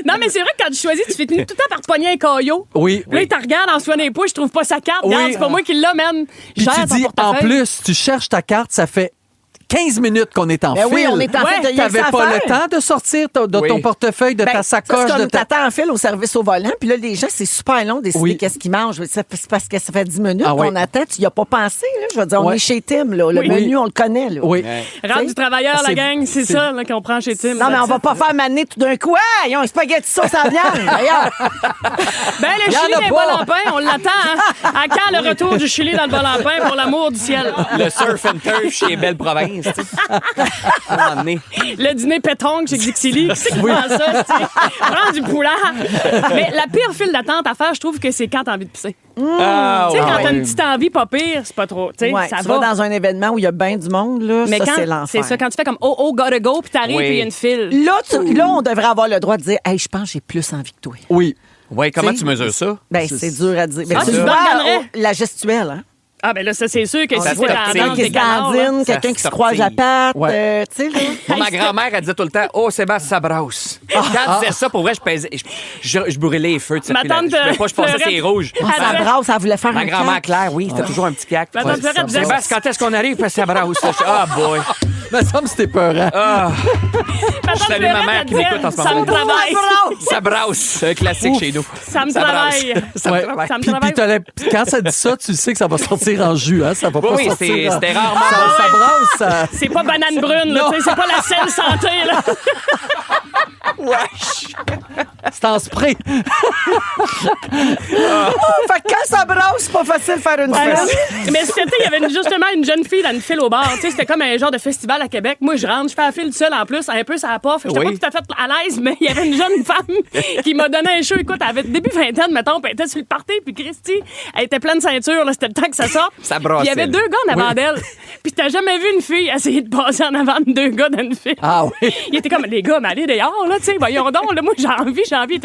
Non, mais c'est vrai que quand tu choisis, tu finis tout le temps par te pogner un caillot. Oui. Là, il te regarde en se des pouces, je trouve pas sa carte. Oui. Regarde, c'est pas moi qui l'a, man. Puis Gère tu ton dis, en portefeuille. plus, tu cherches ta carte, ça fait 15 minutes qu'on est en Ben file. oui, on est en Ouais, fait de rien T'avais que ça à pas le faire. temps de sortir de Oui. ton portefeuille, de Ben, ta ça, sacoche, c'est de comme ta... t'attends en file au service au volant, puis là, les gens, c'est super long de décider Oui. qu'est-ce qu'ils mangent. C'est parce que ça fait 10 minutes Ah oui. qu'on attend. Tu y as pas pensé, là. Je veux dire, on Ouais. est chez Tim, là. Le Oui. menu, on le connaît, là. Oui. Rentre du travailleur, la C'est- gang, c'est c'est- ça là, qu'on prend chez Tim. Non, mais on va pas faire maner tout d'un coup. Ah, ils ont un spaghetti sauce à viande. D'ailleurs, Ben, le Y en Chili a d'un pas. bol en pain, on l'attend. Hein? À quand le retour du Chili dans le bol en pain pour l'amour du ciel? Le surf and turf chez Belle Province. mayonnaise, tu sais. À un moment donné. Le dîner pétanque chez Dixili. Qui c'est qui prend ça? Prends du poulet. Mais la pire file d'attente à faire, je trouve que c'est quand t'as envie de pisser. Ah, Tu sais, quand ouais. t'as une petite envie pas pire, c'est pas trop. Tu sais, Ouais, ça tu va. vas dans un événement où il y a bien du monde, là, Mais ça, quand c'est l'enfer. c'est ça, quand tu fais comme oh, gotta go, puis t'arrives, Oui. puis il y a une file. Là, on devrait avoir le droit de dire, hey, je pense que j'ai plus envie que toi. Oui. Ouais, comment T'sais, tu mesures ça? Ben, c'est dur à dire. Ben, Ah, tu tu vois, barganerais? la gestuelle, hein? Ah, ben là, ça, c'est sûr que Ça si se t'es tortille. dans Quelqu'un dans qui des se canards, là. dandine, Ça quelqu'un se qui se croise la tortille. patte, Ouais. tu sais, là. Moi, ma grand-mère, elle disait tout le temps, oh, Sébastien, ça brasse. Quand elle disait ça, pour vrai, je pesais. Je brûlais les feux de cette Ma fille-là. tante, Je pouvais pas, je passais Fleurette, ses rouges. Ah, ça brasse, elle voulait faire Ma un grand-mère cac. Claire, oui, c'était toujours un petit cac. Ma tante Fleurette disait Sébastien, quand est-ce qu'on arrive? Parce que ça brasse. Ah, boy. Me semble que c'était peurant. Ah, Ma tante salue ma Fleurette, mère elle qui m'écoute en ce disait, ça moment. me travaille. ça brasse. C'est un classique chez nous. Ça me brasse. travaille. Ça me Ouais. travaille. Ça me Puis travaille. puis quand ça dit ça, tu sais que ça va sortir en jus, hein? Ça va pas Oui, sortir. c'était rarement. Ça brasse, ça. C'est pas banane brune, là, tu sais, c'est pas la selle santé, là. C'est en spray. Fait que quand ça brasse, c'est pas facile de faire une fesse. Mais cet été, il y avait justement une jeune fille dans une file au bar. Tu sais, c'était comme un genre de festival à Québec. Moi, je rentre, je fais la file seule en plus, un peu ça pas. J'étais Oui. pas tout à fait à l'aise, mais il y avait une jeune femme qui m'a donné un show. Écoute, elle avait début vingtaine, mettons, puis elle était sur le party, puis Christy, elle était pleine de ceinture, là, c'était le temps que ça sorte. Ça Puis il y brassait, avait là. deux gars en avant d'elle. Puis t'as jamais vu une fille essayer de passer en avant de deux gars dans une file. Ah oui. Il était comme, les gars, mais allez dehors, là, tu sais, voyons donc, là, moi, j'ai envie.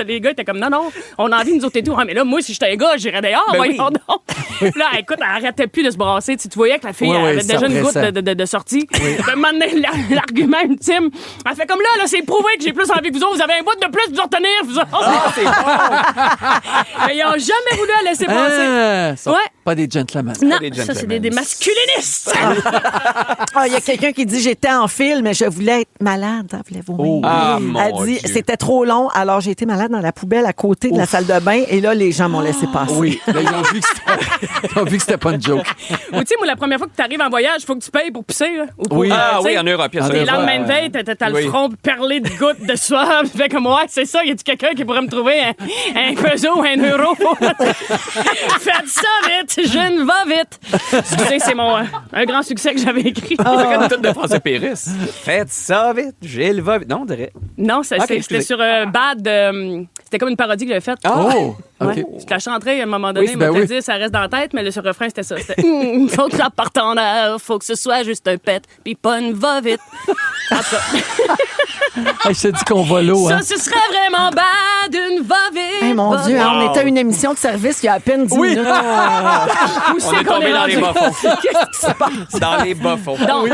Les gars étaient comme, non, on a envie, nous autres et tout. Ah, mais là, moi, si j'étais un gars, j'irais dehors, Ben voyons oui. donc. Puis là, écoute, elle arrêtait plus de se brasser. Tu voyais que la fille Oui, elle oui, avait ça déjà une goutte pressait. de sortie. Puis à un moment donné, l'argument ultime, elle fait comme là, c'est prouvé que j'ai plus envie que vous autres. Vous avez un bout de plus de vous retenir, vous autres. Mais ils ont jamais voulu la laisser passer. Ah, sont Ouais. pas des gentlemen. Non, des ça, c'est gentlemen. des masculinistes. Ah, il y a quelqu'un qui dit j'étais en file, mais je voulais être malade. Elle voulait vomir. Oh. Ah, Elle mon dit Dieu. c'était trop long, alors j'ai été malade dans la poubelle à côté de la salle de bain, et là, les gens m'ont laissé passer. Oui, là, ils ont vu que c'était pas une joke. Ou tu sais, moi, la première fois que tu arrives en voyage, il faut que tu payes pour pisser. Là, ou pour, Oui. Ah tu sais, oui, en Europe, il y a ça. Les Europe, lendemains de veille, t'as Oui. le front perlé de gouttes de sueur. Tu fais comme, ouais, c'est ça, y a-tu quelqu'un qui pourrait me trouver un peso, un euro? Faites ça vite, je ne vais vite. Excusez, c'est un grand succès que j'avais écrit. Comme tout de François Pérusse. Faites ça vite, Gilles va vite. Non, on dirait. Non, c'était excusez. sur Bad. C'était comme une parodie que j'avais faite. Oh, OK. Ouais. Je la chanterai à un moment donné, Oui, mais ben oui. dit, ça reste dans la tête, mais le refrain, c'était ça. C'était faut que ça parte en air, faut que ce soit juste un pet, puis pas une va-vite. En tout cas, Hey, je t'ai dit qu'on va l'eau, hein? ça, ce serait vraiment bad, une va-vite. Hey, mon Dieu, hein, on était à une émission de service il y a à peine 10 minutes. Où On c'est est qu'on tombé est dans les rendu? bas-fonds. Qu'est-ce qui se passe? Dans les bas-fonds. Donc,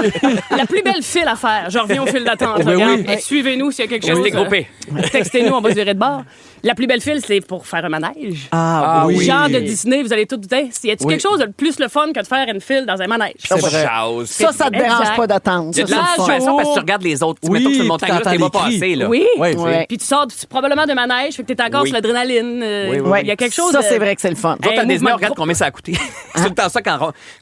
la plus belle file à faire. Je reviens au fil d'attente. Ben regarde. oui. Suivez-nous s'il y a quelque chose. Restez groupés. Textez-nous, on va se virer de bord. La plus belle file, c'est pour faire un manège. Ah, oui. Genre de Disney, vous allez tout douter. Y a-t-il Oui. quelque chose de plus le fun que de faire une file dans un manège? C'est vrai. Jase. ça te dérange Exact. pas d'attendre. Il y a de Ça, c'est le fun. l'anticipation parce que tu regardes les autres. Oui, Mettons que sur le puis montagne russe, t'entends t'es pas les cris. passé, là. Oui. Ouais, Ouais. Puis tu sors probablement de manège, fait que t'es encore Oui. sur l'adrénaline. Oui, oui. Ouais. Il y a quelque chose Ça, de- c'est vrai que c'est le fun. Nous autres, à Un Disney, mouvement on de regarde groupe. combien ça a coûté. C'est tout le temps ça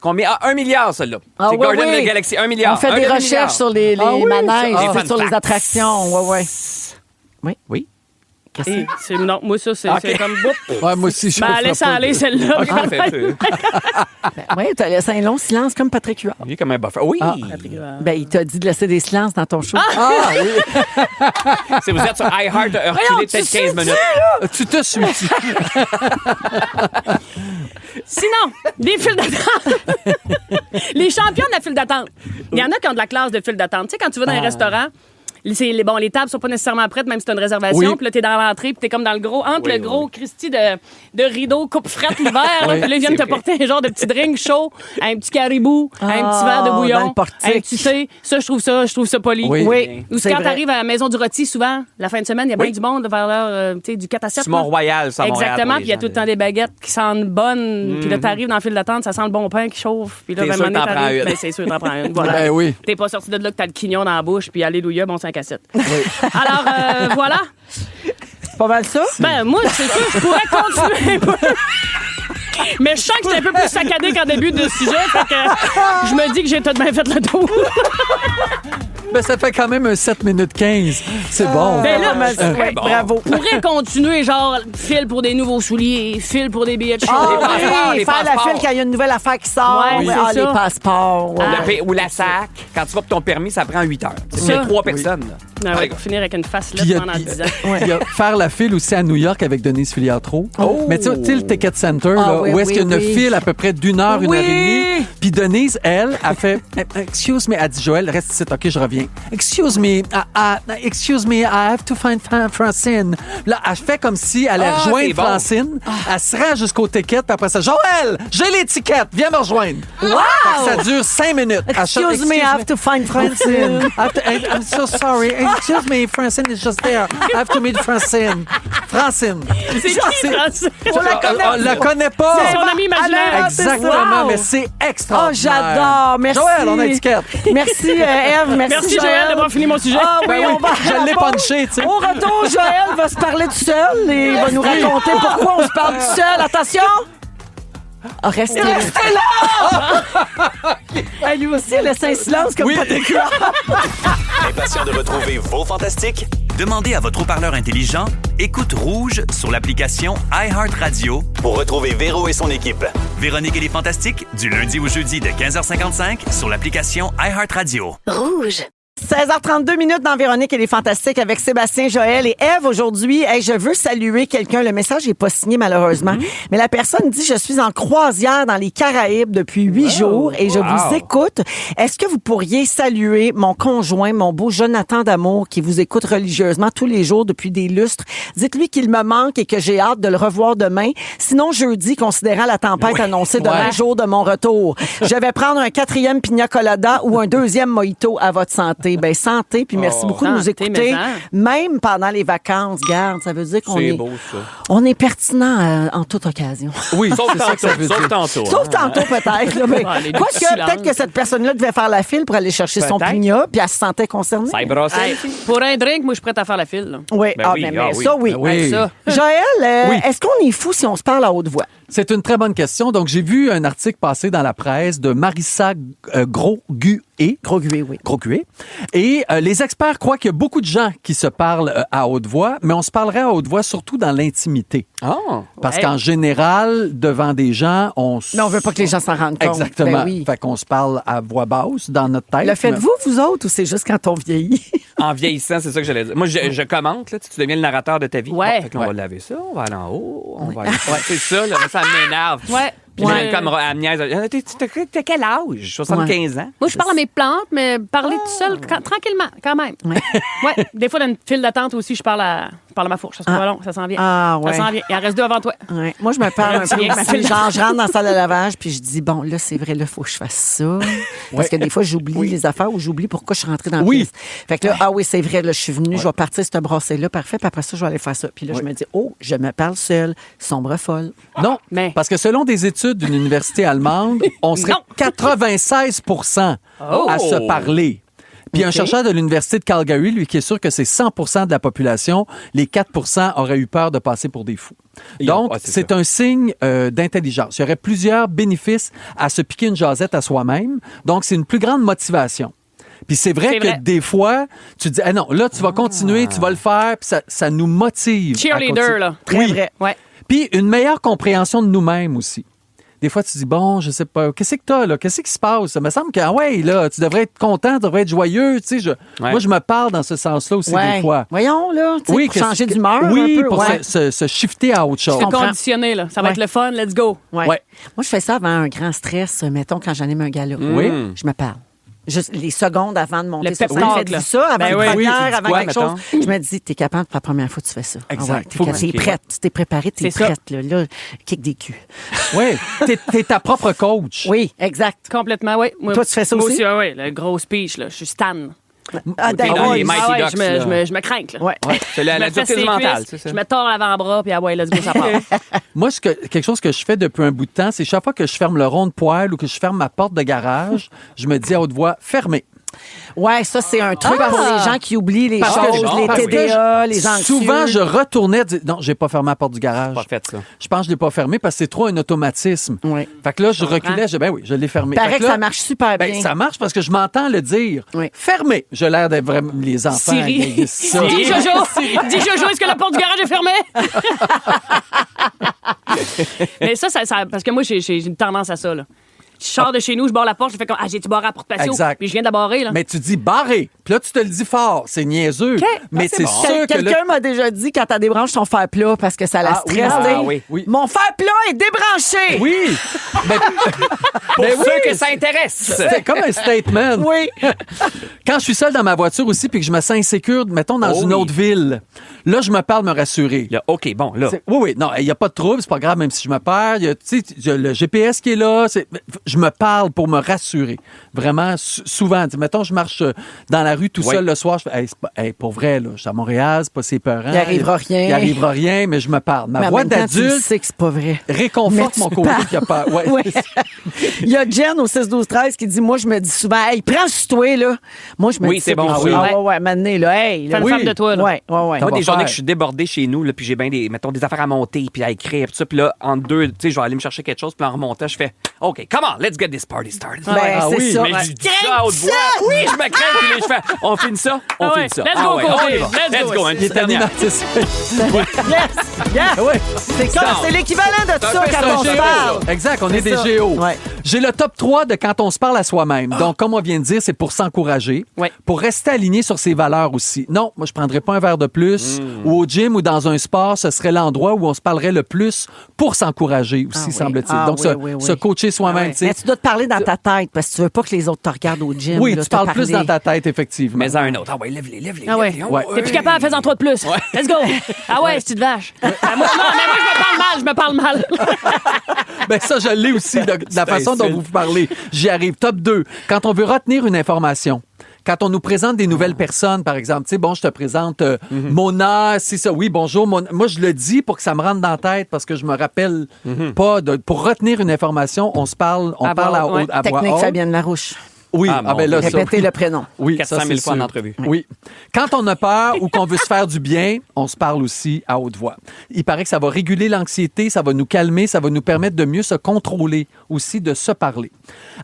qu'on met à 1 milliard, celle-là. Ah, c'est ouais, Guardian ouais. of the Galaxy, 1 milliard. On fait Un des demi-milliard. recherches sur les oui, manèges, ça- c'est sur Fun les facts. attractions. Ouais, ouais. Oui. Oui. Non, moi, ça, c'est comme... Boum. Ouais, moi aussi, je Ben, comprends laisse pas. aller, celle-là. Ok, parfait. Oui, tu as laissé un long silence comme Patrick Huard. Il est comme un buffer. Oui. Ben, il t'a dit de laisser des silences dans ton show. Ah oui, Si vous êtes sur iHeart, reculez peut-être 15 minutes. tu te suis. Sinon, les files d'attente. Les champions de la file d'attente. Il y en a qui ont de la classe de file d'attente. Tu sais, quand tu vas dans un restaurant, les tables sont pas nécessairement prêtes, même si tu as une réservation. Oui. Puis là, t'es dans l'entrée, puis t'es comme dans le gros, entre le gros Christy de rideau coupe-frette l'hiver. Oui, Puis là, ils viennent te porter un genre de petit drink chaud, un petit caribou, un petit verre de dans bouillon, le portique. un petit thé. Ça, je trouve ça poli. Oui. Oui, Ou c'est quand vrai. t'arrives à la maison du rôti, souvent, la fin de semaine, il y a bien du monde vers l'heure, tu sais, du 4 à 7. C'est Mont-Royal, ça, à Montréal, Exactement, pour puis il y a les tout le temps des baguettes qui sentent bonnes. Puis là, t'arrives dans le fil d'attente, ça sent le bon pain qui chauffe. Puis là, T'es ben, sûr à un moment que t'en donné, t'arrives, prends une. ben, c'est sûr, t'en prends une. Voilà. Ben oui. T'es pas sorti de là que t'as le quignon dans la bouche, puis alléluia, bon 5 à 7. Alors, voilà. C'est pas mal ça? Ben, moi, c'est sûr, je pourrais continuer un peu. Mais je sens que c'est un peu plus saccadé qu'en début de sujet, fait que je me dis que j'ai tout de même fait le tour. Ben, ça fait quand même un 7 minutes 15. C'est bon. Ben là, Ouais, bon. bravo. pourrait continuer, genre, file pour des nouveaux souliers, file pour des billets de show. Ah passeports, oui, les faire la passeports. file quand il y a une nouvelle affaire qui sort. Ouais, Ouais, c'est ça. les passeports. ouais. Ou la SAC. Quand tu vas pour ton permis, ça prend 8 heures. Ça. C'est 3 personnes. là. Ah ouais, pour finir avec une face là Puis il y a- pendant 10 ans. Il y a faire la file aussi à New York avec Denise Filiatro. Mais tu sais, le Ticket Center, Ah là, oui, où est-ce oui, qu'il y a une oui. file à peu près d'1 heure, 1 Oui. heure et demie. Puis Denise, elle, a fait Excuse me, elle dit Joël, reste ici, OK, je reviens. Excuse me, I have to find Francine. Là, elle fait comme si elle allait Ah, rejoindre c'est bon. Francine. Elle se rend jusqu'au ticket, puis après ça, Joël, j'ai l'étiquette, viens me rejoindre. Wow! Ça dure 5 minutes. Elle chante, Excuse me, I have to find Francine. I'm so sorry. Excuse me, Francine is just there. I have to meet Francine. Francine. C'est qui, Francine? On la connaît pas. C'est son ami imaginaire. Exactement, Wow. mais c'est Oh, extraordinaire. j'adore. Merci. Joël, on a étiquette. Merci, Ève. Merci, Joël, d'avoir fini mon sujet. Ah oui, Ben oui, on va à je la l'ai pause. punché, tu sais. Au retour, Joël va se parler tout seul et il va nous raconter pourquoi on se parle tout seul. Attention! Ah, restez là! Ah, lui aussi, il laisse un silence comme Oui. pas d'écran. Impatient de retrouver vos fantastiques? Demandez à votre haut-parleur intelligent Écoute Rouge sur l'application iHeartRadio pour retrouver Véro et son équipe. Véronique et les Fantastiques, du lundi au jeudi de 15h55 sur l'application iHeartRadio. Rouge. 16h32 minutes dans Véronique et les Fantastiques avec Sébastien, Joël et Ève. Aujourd'hui, hey, je veux saluer quelqu'un. Le message n'est pas signé malheureusement, mais la personne dit « Je suis en croisière dans les Caraïbes depuis 8 jours et je vous écoute. Est-ce que vous pourriez saluer mon conjoint, mon beau Jonathan d'amour qui vous écoute religieusement tous les jours depuis des lustres? Dites-lui qu'il me manque et que j'ai hâte de le revoir demain. Sinon, jeudi, considérant la tempête annoncée demain, jour de mon retour, je vais prendre un 4e pina colada ou un 2e mojito à votre santé. Ben, santé, puis merci beaucoup de nous santé, écouter. mais Même pendant les vacances, garde, ça veut dire qu'on C'est est, beau, ça. on est pertinent en toute occasion. Oui, Sauf c'est ça que ça veut tantôt. Sauf dire. tantôt. Sauf tantôt, peut-être. Là, mais Ah, les quoique, silences. peut-être que cette personne-là devait faire la file pour aller chercher son Peut-être. pigna, puis elle se sentait concernée. Ça y brosse. Hey, pour un drink, moi, je suis prête à faire la file. Là. Oui, Ben oui, mais ah oui. ça, oui. Ben oui. Hey, ça. Joël, Oui. est-ce qu'on est fou si on se parle à haute voix? C'est une très bonne question. Donc, j'ai vu un article passer dans la presse de Marissa Gros-Gué. Gros-gué, oui. Gros-Gué. Et les experts croient qu'il y a beaucoup de gens qui se parlent à haute voix, mais on se parlerait à haute voix surtout dans l'intimité. Ah. Parce Ouais. qu'en général, devant des gens, on Mais on veut pas que les gens s'en rendent compte. Exactement. Ben oui. Fait qu'on se parle à voix basse dans notre tête. Le faites-vous, vous autres, ou c'est juste quand on vieillit? En vieillissant, c'est ça que j'allais dire. Moi, je commente, là, tu deviens le narrateur de ta vie. Ouais. Bon, fait que là, on va laver ça, on va aller en haut, on va aller... Ouais, c'est ça, là, ça m'énerve. Ouais. Puis Ouais. là, comme à niaise, t'as quel âge? 75 ans? Moi, je parle à mes plantes, mais parler tout seul, tranquillement, quand même. Ouais. Des fois, dans une file d'attente aussi, je parle à ma fourche. Ça sera pas long, ça s'en vient. Ah, ouais. Ça s'en vient. Il en reste 2 avant toi. Ouais. Moi, je me parle un peu Viens, ma aussi. fille. Genre, je rentre dans la salle de lavage, puis je dis, bon, là, c'est vrai, là, il faut que je fasse ça. Parce que des fois, j'oublie les affaires ou j'oublie pourquoi je suis rentrée dans la pièce. Fait que là, ah oui, c'est vrai, là, je suis venue, je vais partir cette brassée-là, parfait, puis après ça, je vais aller faire ça. Puis là, je me dis, oh, je me parle seule, sombre folle. Non, Mais- parce que selon des études d'une université allemande, on serait Non. 96% à se parler. Puis un chercheur de l'Université de Calgary, lui, qui est sûr que c'est 100% de la population, les 4% auraient eu peur de passer pour des fous. Donc, Ah, c'est c'est un signe d'intelligence. Il y aurait plusieurs bénéfices à se piquer une jasette à soi-même. Donc, c'est une plus grande motivation. Puis c'est vrai C'est que vrai. des fois, tu te dis, ah non, là, tu vas continuer, tu vas le faire, puis ça nous motive. à Cheerleader, continuer. là. Très Oui. vrai. Ouais. Puis une meilleure compréhension de nous-mêmes aussi. Des fois, tu dis, bon, je sais pas, qu'est-ce que t'as, là? Qu'est-ce qui se passe? Ça me semble que, ah ouais, là, tu devrais être content, tu devrais être joyeux, tu sais. Moi, je me parle dans ce sens-là aussi des fois. Voyons, là, tu sais, pour qu'est-ce changer que- d'humeur Oui, un peu. pour ouais. se shifter à autre chose. C'est comprends. conditionné, là. Ça va Ouais. être le fun, let's go. Ouais. Ouais. Moi, je fais ça avant un grand stress, mettons, quand j'anime un gala. Oui. Je me parle. Juste les secondes avant de monter Le sur pep scène. talk, Faites-vous là. ça avant Ben une oui. première, Oui, tu dis avant quoi, quelque chose. Je me dis, t'es capable pour la première fois, tu fais ça. Exact. Ah ouais, t'es Faut t'es que- prête, t'es préparée, t'es C'est ça. prête. Là, kick des culs. Oui, t'es ta propre coach. Oui, exact. Complètement, oui. Toi, tu fais ça moi aussi? Oui, le gros speech, là. Je suis Stan. Ah, T'es dans d'accord. les Mighty Ah ouais, Ducks, je me crains, là. Ouais. C'est la Je me fesse dureté les mentale, cuisses, c'est ça. Je me tords l'avant-bras, puis ah ouais, let's go, ça part. Moi, quelque chose que je fais depuis un bout de temps, c'est chaque fois que je ferme le rond de poêle ou que je ferme ma porte de garage, je me dis à haute voix, fermez. Ouais, ça, c'est un truc pour les gens qui oublient les Parce que choses, je- les parce que TDA, les anxieux. Souvent, je retournais dire non, j'ai pas fermé la porte du garage. Pas fait ça. Je pense que je l'ai pas fermé parce que c'est trop un automatisme. Oui. Fait que là, je reculais, je dis, ben oui, je l'ai fermé. Il paraît Fait que là, ça marche super bien. ben, ça marche parce que je m'entends le dire. Oui. Fermé. J'ai l'air d'être vraiment les enfants. Siri. ils disent ça. Dis Jojo! Dis Jojo, est-ce que la porte du garage est fermée? Mais ça, parce que moi, j'ai une tendance à ça, là. Je sors de chez nous, je barre la porte, je fais comme, j'ai-tu barré la porte patio? Exact. Puis je viens de la barrer, là. Mais tu dis barré. Puis là, tu te le dis fort. C'est niaiseux. Mais c'est sûr que Quelqu'un là, m'a déjà dit quand elle débranche son fer plat parce que ça la stresse. oui. t'sais. Ah oui. Oui. Mon fer plat est débranché. oui. Mais, Pour mais ceux oui. que ça intéresse. C'est comme un statement. Oui. Quand je suis seul dans ma voiture aussi puis que je me sens insécure, mettons dans une oui. autre ville, là, je me parle me rassurer. Là, OK, bon, là. Oui. Non, il n'y a pas de trouble, c'est pas grave, même si je me perds. Il y a le GPS qui est là. Je me parle pour me rassurer. Vraiment, souvent. Mettons, je marche dans la rue tout Oui. seul le soir. Je fais, pour vrai, là, je suis à Montréal, c'est pas si épeurant. Il arrivera rien. Il arrivera rien, mais je me parle. Mais Ma en voix même temps, tu le d'adulte sais que c'est pas vrai. réconforte Mais mon tu côté parles. qui a peur. Ouais. Ouais. Il y a Jen au 6-12-13 qui dit, moi, je me dis souvent, hey, prends sur toi, là. Moi, je me Oui, dis, c'est bon, Ah ça. oui, ouais, maintenant, là, hey. Fais Là, une femme de toi, là. Ouais. Moi, va des journées faire. que je suis débordé chez nous, là, puis j'ai bien des affaires à monter, puis à écrire, puis ça, puis là, en deux, tu sais, je vais aller me chercher quelque chose, puis en remontant, je fais, OK, come on, let's get this party started. Ben, Ah c'est oui. ça. Mais je dis ça à haute voix. Oui, je me crains, puis là, je fais, on finit ça, on Ah ouais, finit ça. let's go, ouais, Côté, on y va. let's go. Une Il petite est dernière. animatrice. Yes! Ouais. C'est l'équivalent de ça peu quand ça, on se géo, parle. Exact, on est des ça. géos. Ouais. J'ai le top 3 de quand on se parle à soi-même. Donc, comme on vient de dire, c'est pour s'encourager, Ouais. pour rester aligné sur ses valeurs aussi. Non, moi, je prendrais pas un verre de plus ou au gym ou dans un sport, ce serait l'endroit où on se parlerait le plus pour s'encourager aussi, Ah oui. semble-t-il. Ah Donc, oui. se coacher soi-même. tu sais. Mais tu dois te parler dans ta tête parce que tu veux pas que les autres te regardent au gym. Oui, là, tu te parles plus parler. dans ta tête, effectivement. Mais à un autre. Ah ouais, lève-les. Ah ouais. Ouais. T'es plus capable, fais-en toi de plus. Let's go. Ah ouais, c'est une vache. Moi, non, mais moi, je me parle mal. Ben ça, je l'ai aussi, de la façon dont vous parlez. J'y arrive. Top 2. Quand on veut retenir une information, quand on nous présente des nouvelles personnes, par exemple, tu sais, bon, je te présente Mona, c'est ça. Oui, bonjour, Mona. Moi, je le dis pour que ça me rentre dans la tête parce que je me rappelle pas. Pour retenir une information, on se parle, on À parle voix haute, à voix Technique haute. Fabienne Larouche. Oui, Ah, mon ben là, Dieu. ça, Répétez oui. le prénom. Oui, 400 ça, 000 c'est fois en sûr. entrevue. Oui. Quand on a peur ou qu'on veut se faire du bien, on se parle aussi à haute voix. Il paraît que ça va réguler l'anxiété, ça va nous calmer, ça va nous permettre de mieux se contrôler aussi, de se parler.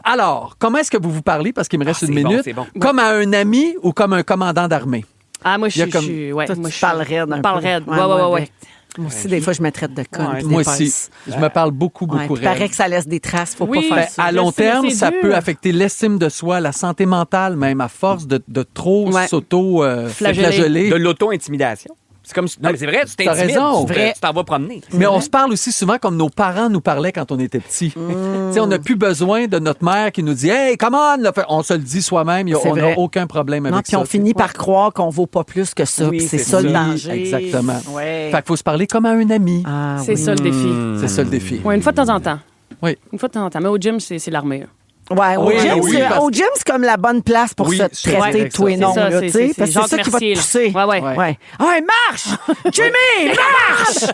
Alors, comment est-ce que vous vous parlez? Parce qu'il me reste Ah, une c'est bon, minute. c'est bon. Comme à un ami ou comme un commandant d'armée? Ah, moi, Il y a comme- ouais, Toi, moi, tu parles raide un Je parle peu. raide. Ouais, Ouais. avec- Moi aussi, des fois, je me traite de conne. Ouais. puis Moi d'épaisse. aussi. Je me parle beaucoup Ouais, raide. puis paraît que ça laisse des traces. Faut Oui. pas Ben, faire ça. à long Je sais, terme, c'est ça dur. peut affecter l'estime de soi, la santé mentale, même à force de trop Ouais. s'auto-flageller. De l'auto-intimidation. C'est comme. Non, mais c'est vrai, tu T'as t'intimides. raison. Tu t'en vas promener. Mais on se parle aussi souvent comme nos parents nous parlaient quand on était petits. Tu sais, on n'a plus besoin de notre mère qui nous dit « Hey, come on! » On se le dit soi-même, C'est on vrai. n'a aucun problème avec Non, ça. puis on finit par croire qu'on vaut pas plus que ça. Oui, puis c'est c'est ça le Oui, danger. exactement. Ouais. Fait qu'il faut se parler comme à un ami. Ah, C'est oui. ça le défi. C'est ça le défi. Ouais, une fois de temps en temps. Oui. Une fois de temps en temps. Mais au gym, c'est l'armée. Ouais, au Oui, gym, oui, c'est- parce- au gym, c'est comme la bonne place pour Oui, se je suis traiter d'accord tous les avec ça. noms, C'est ça, là, c'est- tu sais, c'est parce que c'est Jacques ça qui va te Mercier, là. pousser. Ouais, ouais. Ouais. Ouais, marche! Jimmy, marche!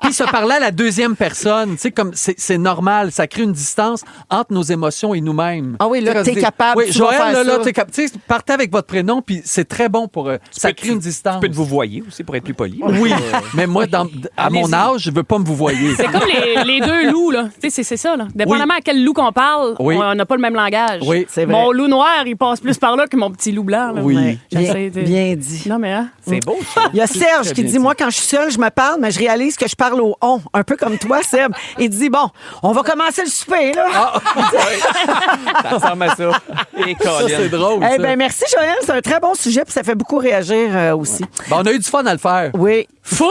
Puis se parler à la deuxième personne, tu sais, comme c'est normal, ça crée une distance entre nos émotions et nous-mêmes. Ah oui, là, Tu sais, t'es quand tu dis, capable, Oui, tu vas Joël, faire là, ça. t'es capable. Tu sais, partez avec votre prénom, puis c'est très bon pour. Ça crée une distance. Tu peux te vous voyer aussi pour être plus poli. Oui, mais moi, à mon âge, je veux pas me vous voyer. C'est comme les deux loups, là. Tu sais, c'est ça, là. Dépendamment à quel loup qu'on parle, Oui. on n'a pas le même langage. Oui, c'est vrai. Mon loup noir, il passe plus par là que mon petit loup blanc, là. Oui. Ouais, J'essaie bien, de- bien dit. Non, mais hein? C'est beau, ça. Il y a Serge Très qui bien dit, dit. moi, quand je suis seule, je me parle, mais je réalise que je parle au on. Un peu comme toi, Seb. Il dit, bon, on va commencer le souper, là. Ça ressemble à ça. Et Ça, c'est drôle. Eh ça. ben, merci, Joël. C'est un très bon sujet, puis ça fait beaucoup réagir aussi. Ben, on a eu du fun à le faire. Oui. Full!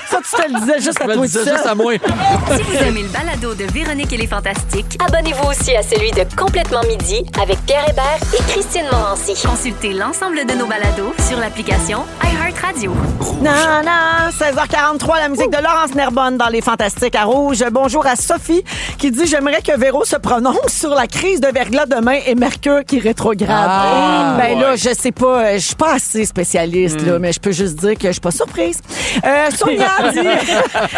Ça, tu te le disais juste Je à me le toi disais seul. juste à moi. Si vous aimez le balado de Véronique et les Fantastiques, Abonnez-vous aussi à celui de Complètement Midi avec Pierre Hébert et Christine Morancy. consultez l'ensemble de nos balados sur l'application iHeartRadio. Non, non, 16h43, la musique de Laurence Nerbonne dans Les Fantastiques à Rouge. Bonjour à Sophie qui dit « J'aimerais que Véro se prononce sur la crise de verglas demain et Mercure qui rétrograde. Ah, ben là, ouais. je sais pas, je suis pas assez spécialiste, là, mais je peux juste dire dire que je suis pas surprise. Sonia dit...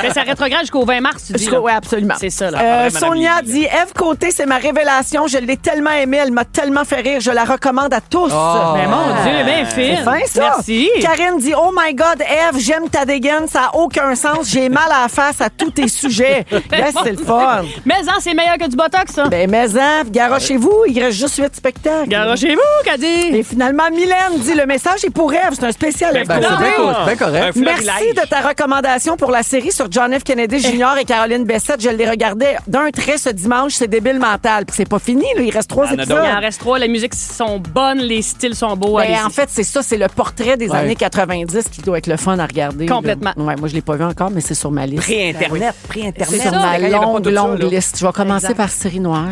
Mais ça rétrograde jusqu'au 20 mars, tu dis. Oui, absolument. C'est ça, là. Sonia dit, Ève Côté, c'est ma révélation. Je l'ai tellement aimée. Elle m'a tellement fait rire. Je la recommande à tous. Mais mon Dieu, bien C'est fine. fin, ça. Merci. Karine dit, oh my God, Ève, j'aime ta dégaine. Ça n'a aucun sens. J'ai mal à la face à tous tes sujets. Yes, c'est le fun. Mais c'est meilleur que du Botox, ça. Ben, mais garochez-vous. Il reste juste 8 spectacles. Garochez-vous, qu'a dit. Et finalement, Mylène dit, le message est pour Ève. C'est un spécial. Ève Ben, Côté. c'est bien correct. Un Merci florilège. de ta recommandation pour la série sur John F. Kennedy Jr. et Caroline Bessette. Je l'ai regardé d'un trait ce dimanche. C'est débile mental. Puis c'est pas fini, là. Il reste 3 Il y en a épisodes. Il en reste 3. Les musiques sont bonnes, les styles sont beaux. Ben, allez-y. en fait, c'est ça. C'est le portrait des années 90 qui doit être le fun à regarder. Complètement. Là. Ouais, moi, je l'ai pas vu encore, mais c'est sur ma liste. Pré-Internet. C'est Pré-Internet. sur ça, ma Quand il y avait pas longue, tout ça, longue là. liste. Je vais commencer par Série Noire.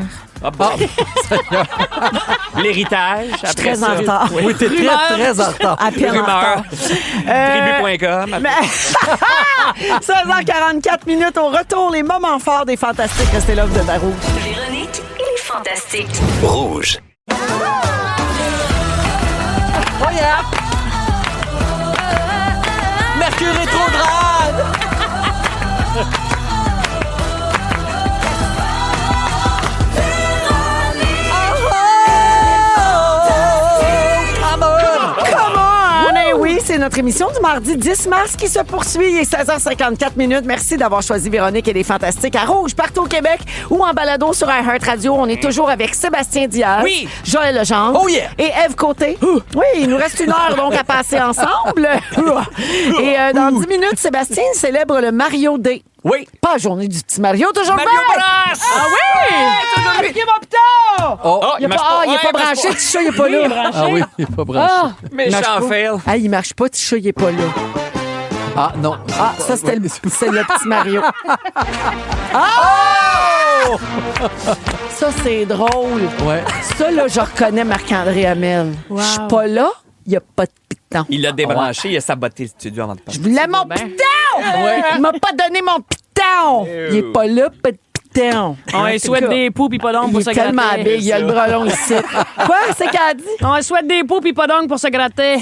Ah bon. L'héritage. Je suis très en retard. Oui, t'es très en retard. À peine en Rumeur. retard. Tribu.com. 16h44 minutes. Au retour, les moments forts des Fantastiques. Restez là, vous êtes à Rouge. Véronique et les Fantastiques. Rouge. Oh yeah! Mercure rétrograde! Come on! Eh oui, c'est notre émission du mardi 10 mars qui se poursuit. Il est 16h54 minutes. Merci d'avoir choisi Véronique et les Fantastiques à Rouge, partout au Québec ou en balado sur iHeartRadio. On est toujours avec Sébastien Diaz, Oui. Joël Legendre Oh yeah. et Ève Côté. Oui, il nous reste 1 heure donc à passer ensemble. Et dans 10 minutes, Sébastien célèbre le Mario Day. Oui. Pas la journée du petit Mario, toujours Mario le même. Bros! Ah oui! Il est mon piton! Oh, Il est marche pas, il est Ouais, pas il marche branché, pas. petit chat, il est pas là. Ah oui, il est pas branché. Ah! Méchant fail. Ah, il marche pas, petit chat, il est pas là. Ah, non. Ah, ça, c'était c'est le petit Mario. Ah! Ça, c'est drôle. Ouais. Ça, là, je reconnais Marc-André Hamel. Je suis pas là, il n'y a pas de piton. Il l'a débranché, il a saboté le studio avant de Je partir. voulais mon piton! Il m'a pas donné mon piton! Il est pas là, pas de piton. On lui souhaite des poux pis pas d'ongles Il pour est se tellement gratter. big, il a le bras long ici. Quoi? C'est qu'elle a dit? On lui souhaite des poux pis pas d'ongles pour se gratter.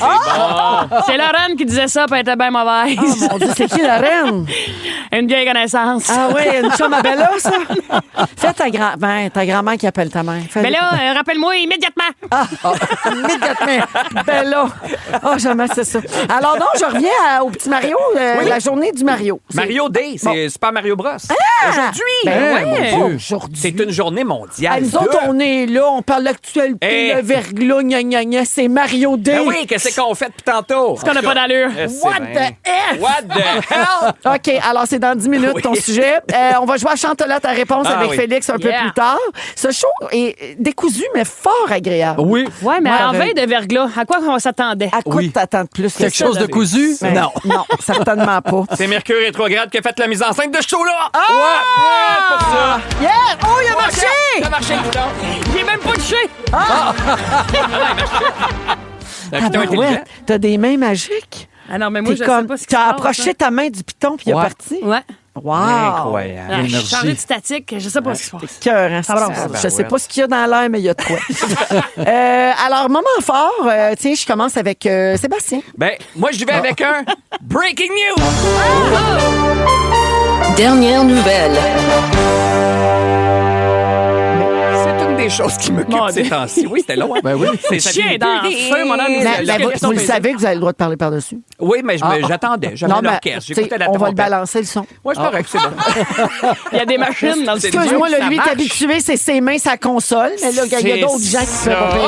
C'est Lorraine qui disait ça, puis elle était bien mauvaise. Oh mon Dieu, c'est qui la reine? Une vieille connaissance. Ah oui, une chum à Bella, ça? Fais ta grand-mère qui appelle ta mère. Fais-le. Mais là, rappelle-moi immédiatement. Immédiatement. Bella. Oh, jamais c'est ça. Alors donc, je reviens au petit Mario, la journée du Mario. Mario Day, c'est Super Mario Bros. Aujourd'hui. Ben Hey, ouais, mon Dieu. aujourd'hui. C'est une journée mondiale. Ah, nous autres, on est là, on parle d'actualité, Hey. le verglas, gna gna gna, c'est Mario Day. Ben oui, qu'est-ce qu'on fait depuis tantôt? Qu'on n'a pas d'allure. What the F? What the hell? OK, alors c'est dans 10 minutes ton sujet. On va jouer à Chantelote à réponse Ah avec oui. Félix un peu Yeah. plus tard. Ce show est décousu, mais fort agréable. Oui. Ouais, mais Ouais, en avec- veille de verglas, à quoi on s'attendait? À quoi Oui. t'attends de plus? Quelque chose de cousu? Ben, Non. Non, certainement pas. C'est Mercure rétrograde qui a fait la mise en scène de ce show-là. Ah! Ouais, pour ça. Yeah! Oh, il a marché! Ça a marché, le piton. Il est même pas touché. Le piton Ah, intelligent. ouais. T'as des mains magiques? Ah non, mais moi, T'es je comme, sais pas ce qui se t'as passe, approché hein. ta main du piton puis il est Ouais. parti. Ouais. Wow! Incroyable. Ah, j'ai L'énergie. changé de statique, je sais pas ce qui se passe. Cœur, hein, Ça brasse. je sais pas ce qu'il y a dans l'air, mais il y a de quoi. Alors, moment fort, tiens, je commence avec Sébastien. Ben, moi, je vais avec un Breaking News. Dernière nouvelle. C'est une des choses qui m'occupe Mon ces Dieu. temps-ci. Oui, c'était long. Hein? Ben oui. C'est Chien dans le feu, mon homme. Ben, vous le savez que vous avez le droit de parler par-dessus. Oui, mais j'attendais. J'avais l'orchestre. tu sais, J'écoutais la on va le trompette. balancer le son. Ouais, c'est correct, c'est bon. Il y a des machines dans le C'est studio. Excuse-moi, ça lui, il est marche. habitué, c'est ses mains, sa console. Mais là, il y a C'est d'autres gens qui ça. peuvent opérer.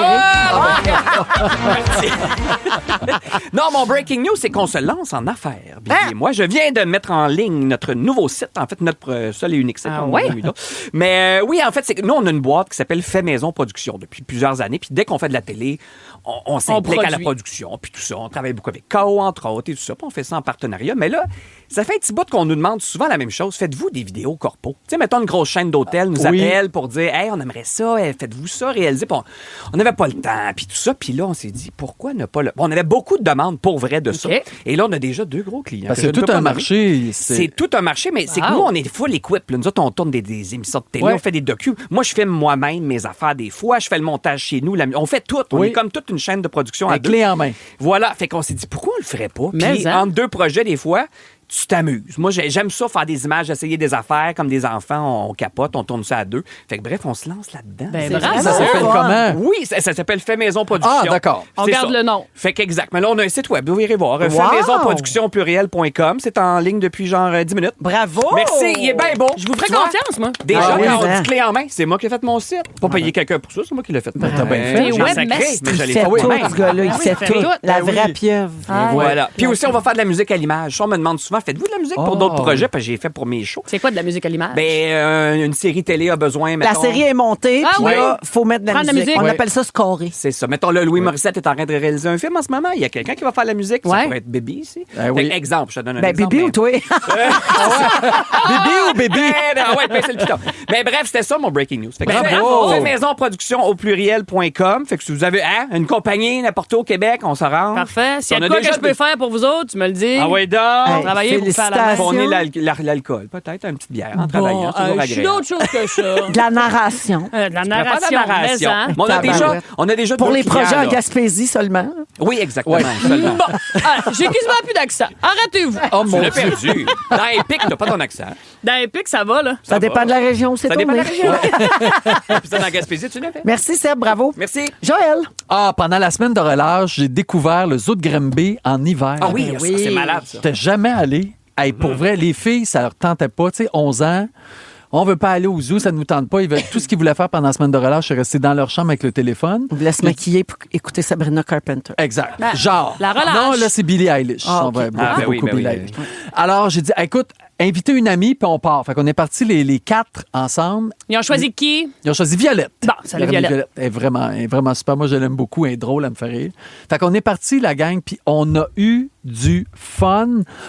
Non, mon breaking news, c'est qu'on se lance en affaires. Bibi Hein? et moi, je viens de mettre en ligne notre nouveau site, en fait, notre seul et unique site. Ah on en ouais? a eu d'autres. Mais oui, en fait, c'est que nous, on a une boîte qui s'appelle Fait Maison Production depuis plusieurs années. Puis dès qu'on fait de la télé, on s'implique à la produit. production. Puis tout ça, on travaille beaucoup avec KO, entre autres, et tout ça. Puis on fait ça en partenariat. Mais là, ça fait un petit bout qu'on nous demande souvent la même chose. Faites-vous des vidéos corpo? Tu sais, mettons une grosse chaîne d'hôtels nous Oui. appelle pour dire, hey, on aimerait ça, faites-vous ça, réaliser. Puis on n'avait pas le temps, puis tout ça. Puis là, on s'est dit, pourquoi ne pas le... Bon, on avait beaucoup de demandes pour vrai de ça. OK. Et là, on a déjà 2 gros clients. Parce que que je ne tout peux pas un nommer. marché. C'est tout un marché, mais c'est que Wow. nous, on est full équipe. Là. Nous autres, on tourne des émissions de télé, Ouais. on fait des docus. Moi, je filme moi-même mes affaires des fois. Je fais le montage chez nous. On fait tout. On Oui. est comme toute une chaîne de production à Avec deux. clé en main. Voilà. Fait qu'on s'est dit, pourquoi on le ferait pas? Mais Puis, entre deux projets, des fois, tu t'amuses. Moi, j'aime ça, faire des images, essayer des affaires. Comme des enfants, on capote, on tourne ça à deux. Fait que bref, on se lance là-dedans. Ben, C'est bravo. Ça s'appelle comment? Oui, ça s'appelle Fait Maison Production. Ah, d'accord. On C'est garde ça. le nom. Fait qu'exact. Mais là, on a un site web. Vous irez voir. Wow. Faitmaisonproductionpluriel.com. C'est en ligne depuis genre 10 minutes. Bravo! Merci. Il est bien bon. Je vous ferai Tu vois? confiance, moi. Déjà, Ah oui, quand on hein. dit clé en main, c'est moi qui ai fait mon site. Pas payer quelqu'un pour ça, c'est moi qui l'ai fait. t'as bien fait. J'ai Webmaster. sacré, mais je Il l'ai fait fait tout, moi-même. ce gars-là. Il fait tout. La Ben vraie oui. pieuvre. Voilà. Puis aussi, on va faire de la musique à l'image. Ça, on me demande souvent, faites-vous de la musique pour d'autres projets? Parce que j'ai fait pour mes shows. C'est quoi de la musique à l'image? Une série télé a besoin, La mettons. série est montée, Ah puis oui. là, faut mettre de la Prendre la musique. musique. On Ouais. appelle ça scorer. C'est ça. Mettons, là, Louis Morissette est en train de réaliser un film en ce moment. Il y a quelqu'un qui va faire la musique. Ça Ouais. pourrait être Bibi ici. Ah oui. Fait que, exemple, je te donne un Ben, exemple. Bibi mais- ou toi? Bébé ou bébé? Ouais, c'est le piton. Mais bref, c'était ça mon breaking news. Fait que Bravo! fait maisonproduction au pluriel.com. Fait que si vous avez une compagnie n'importe où au Québec, on s'en rend. Parfait. S'il y On a a de quoi déjà que je peux faire pour vous autres, tu me le dis. Ah ouais, donc. Hey, Travailler pour faire la félicitations. On est l'alcool. Peut-être une petite bière en travaillant. C'est toujours je suis agréable. d'autres choses que ça. De la narration. De la Je préfère narration. la narration. mais, hein. Mais on a déjà Pour deux les clients, projets en là. Gaspésie seulement. Oui, exactement. Ouais. Seulement. Bon, j'ai quasiment plus d'accent. Arrêtez-vous. Oh Tu mon l'as Dieu. perdu. Dans Epic, t'as pas ton accent. Dans Epic, ça va, là. Ça dépend de la région où c'est Ça dépend de tourné. la région. Puis ça, dans Gaspésie, tu l'as fait. Merci, Seb. Bravo. Merci. Joël. Ah, pendant la semaine de relâche, j'ai découvert le zoo de Grimby en hiver. Ah oui, Ben ça, oui. c'est malade, ça. J'étais jamais allé. Hey, pour vrai, les filles, ça leur tentait pas. Tu sais, 11 ans, on veut pas aller au zoo, ça nous tente pas. Tout ce qu'ils voulaient faire pendant la semaine de relâche, c'est rester dans leur chambre avec le téléphone. On vous laisse maquiller pour écouter Sabrina Carpenter. Exact. Ben, Genre. la relâche. Non, là, c'est Billie Eilish. Ah, On ok. va beaucoup, Ah, ben oui, beaucoup ben oui, Billie ben Eilish. Alors, j'ai dit, écoute, invitez une amie, puis on part. Fait qu'on est partis les quatre ensemble. Ils ont choisi qui? Ils ont choisi Violette. Bon, salut, Violette. Elle est vraiment super. Moi, je l'aime beaucoup. Elle est drôle, elle me fait rire. Fait qu'on est partis, la gang, puis on a eu du fun.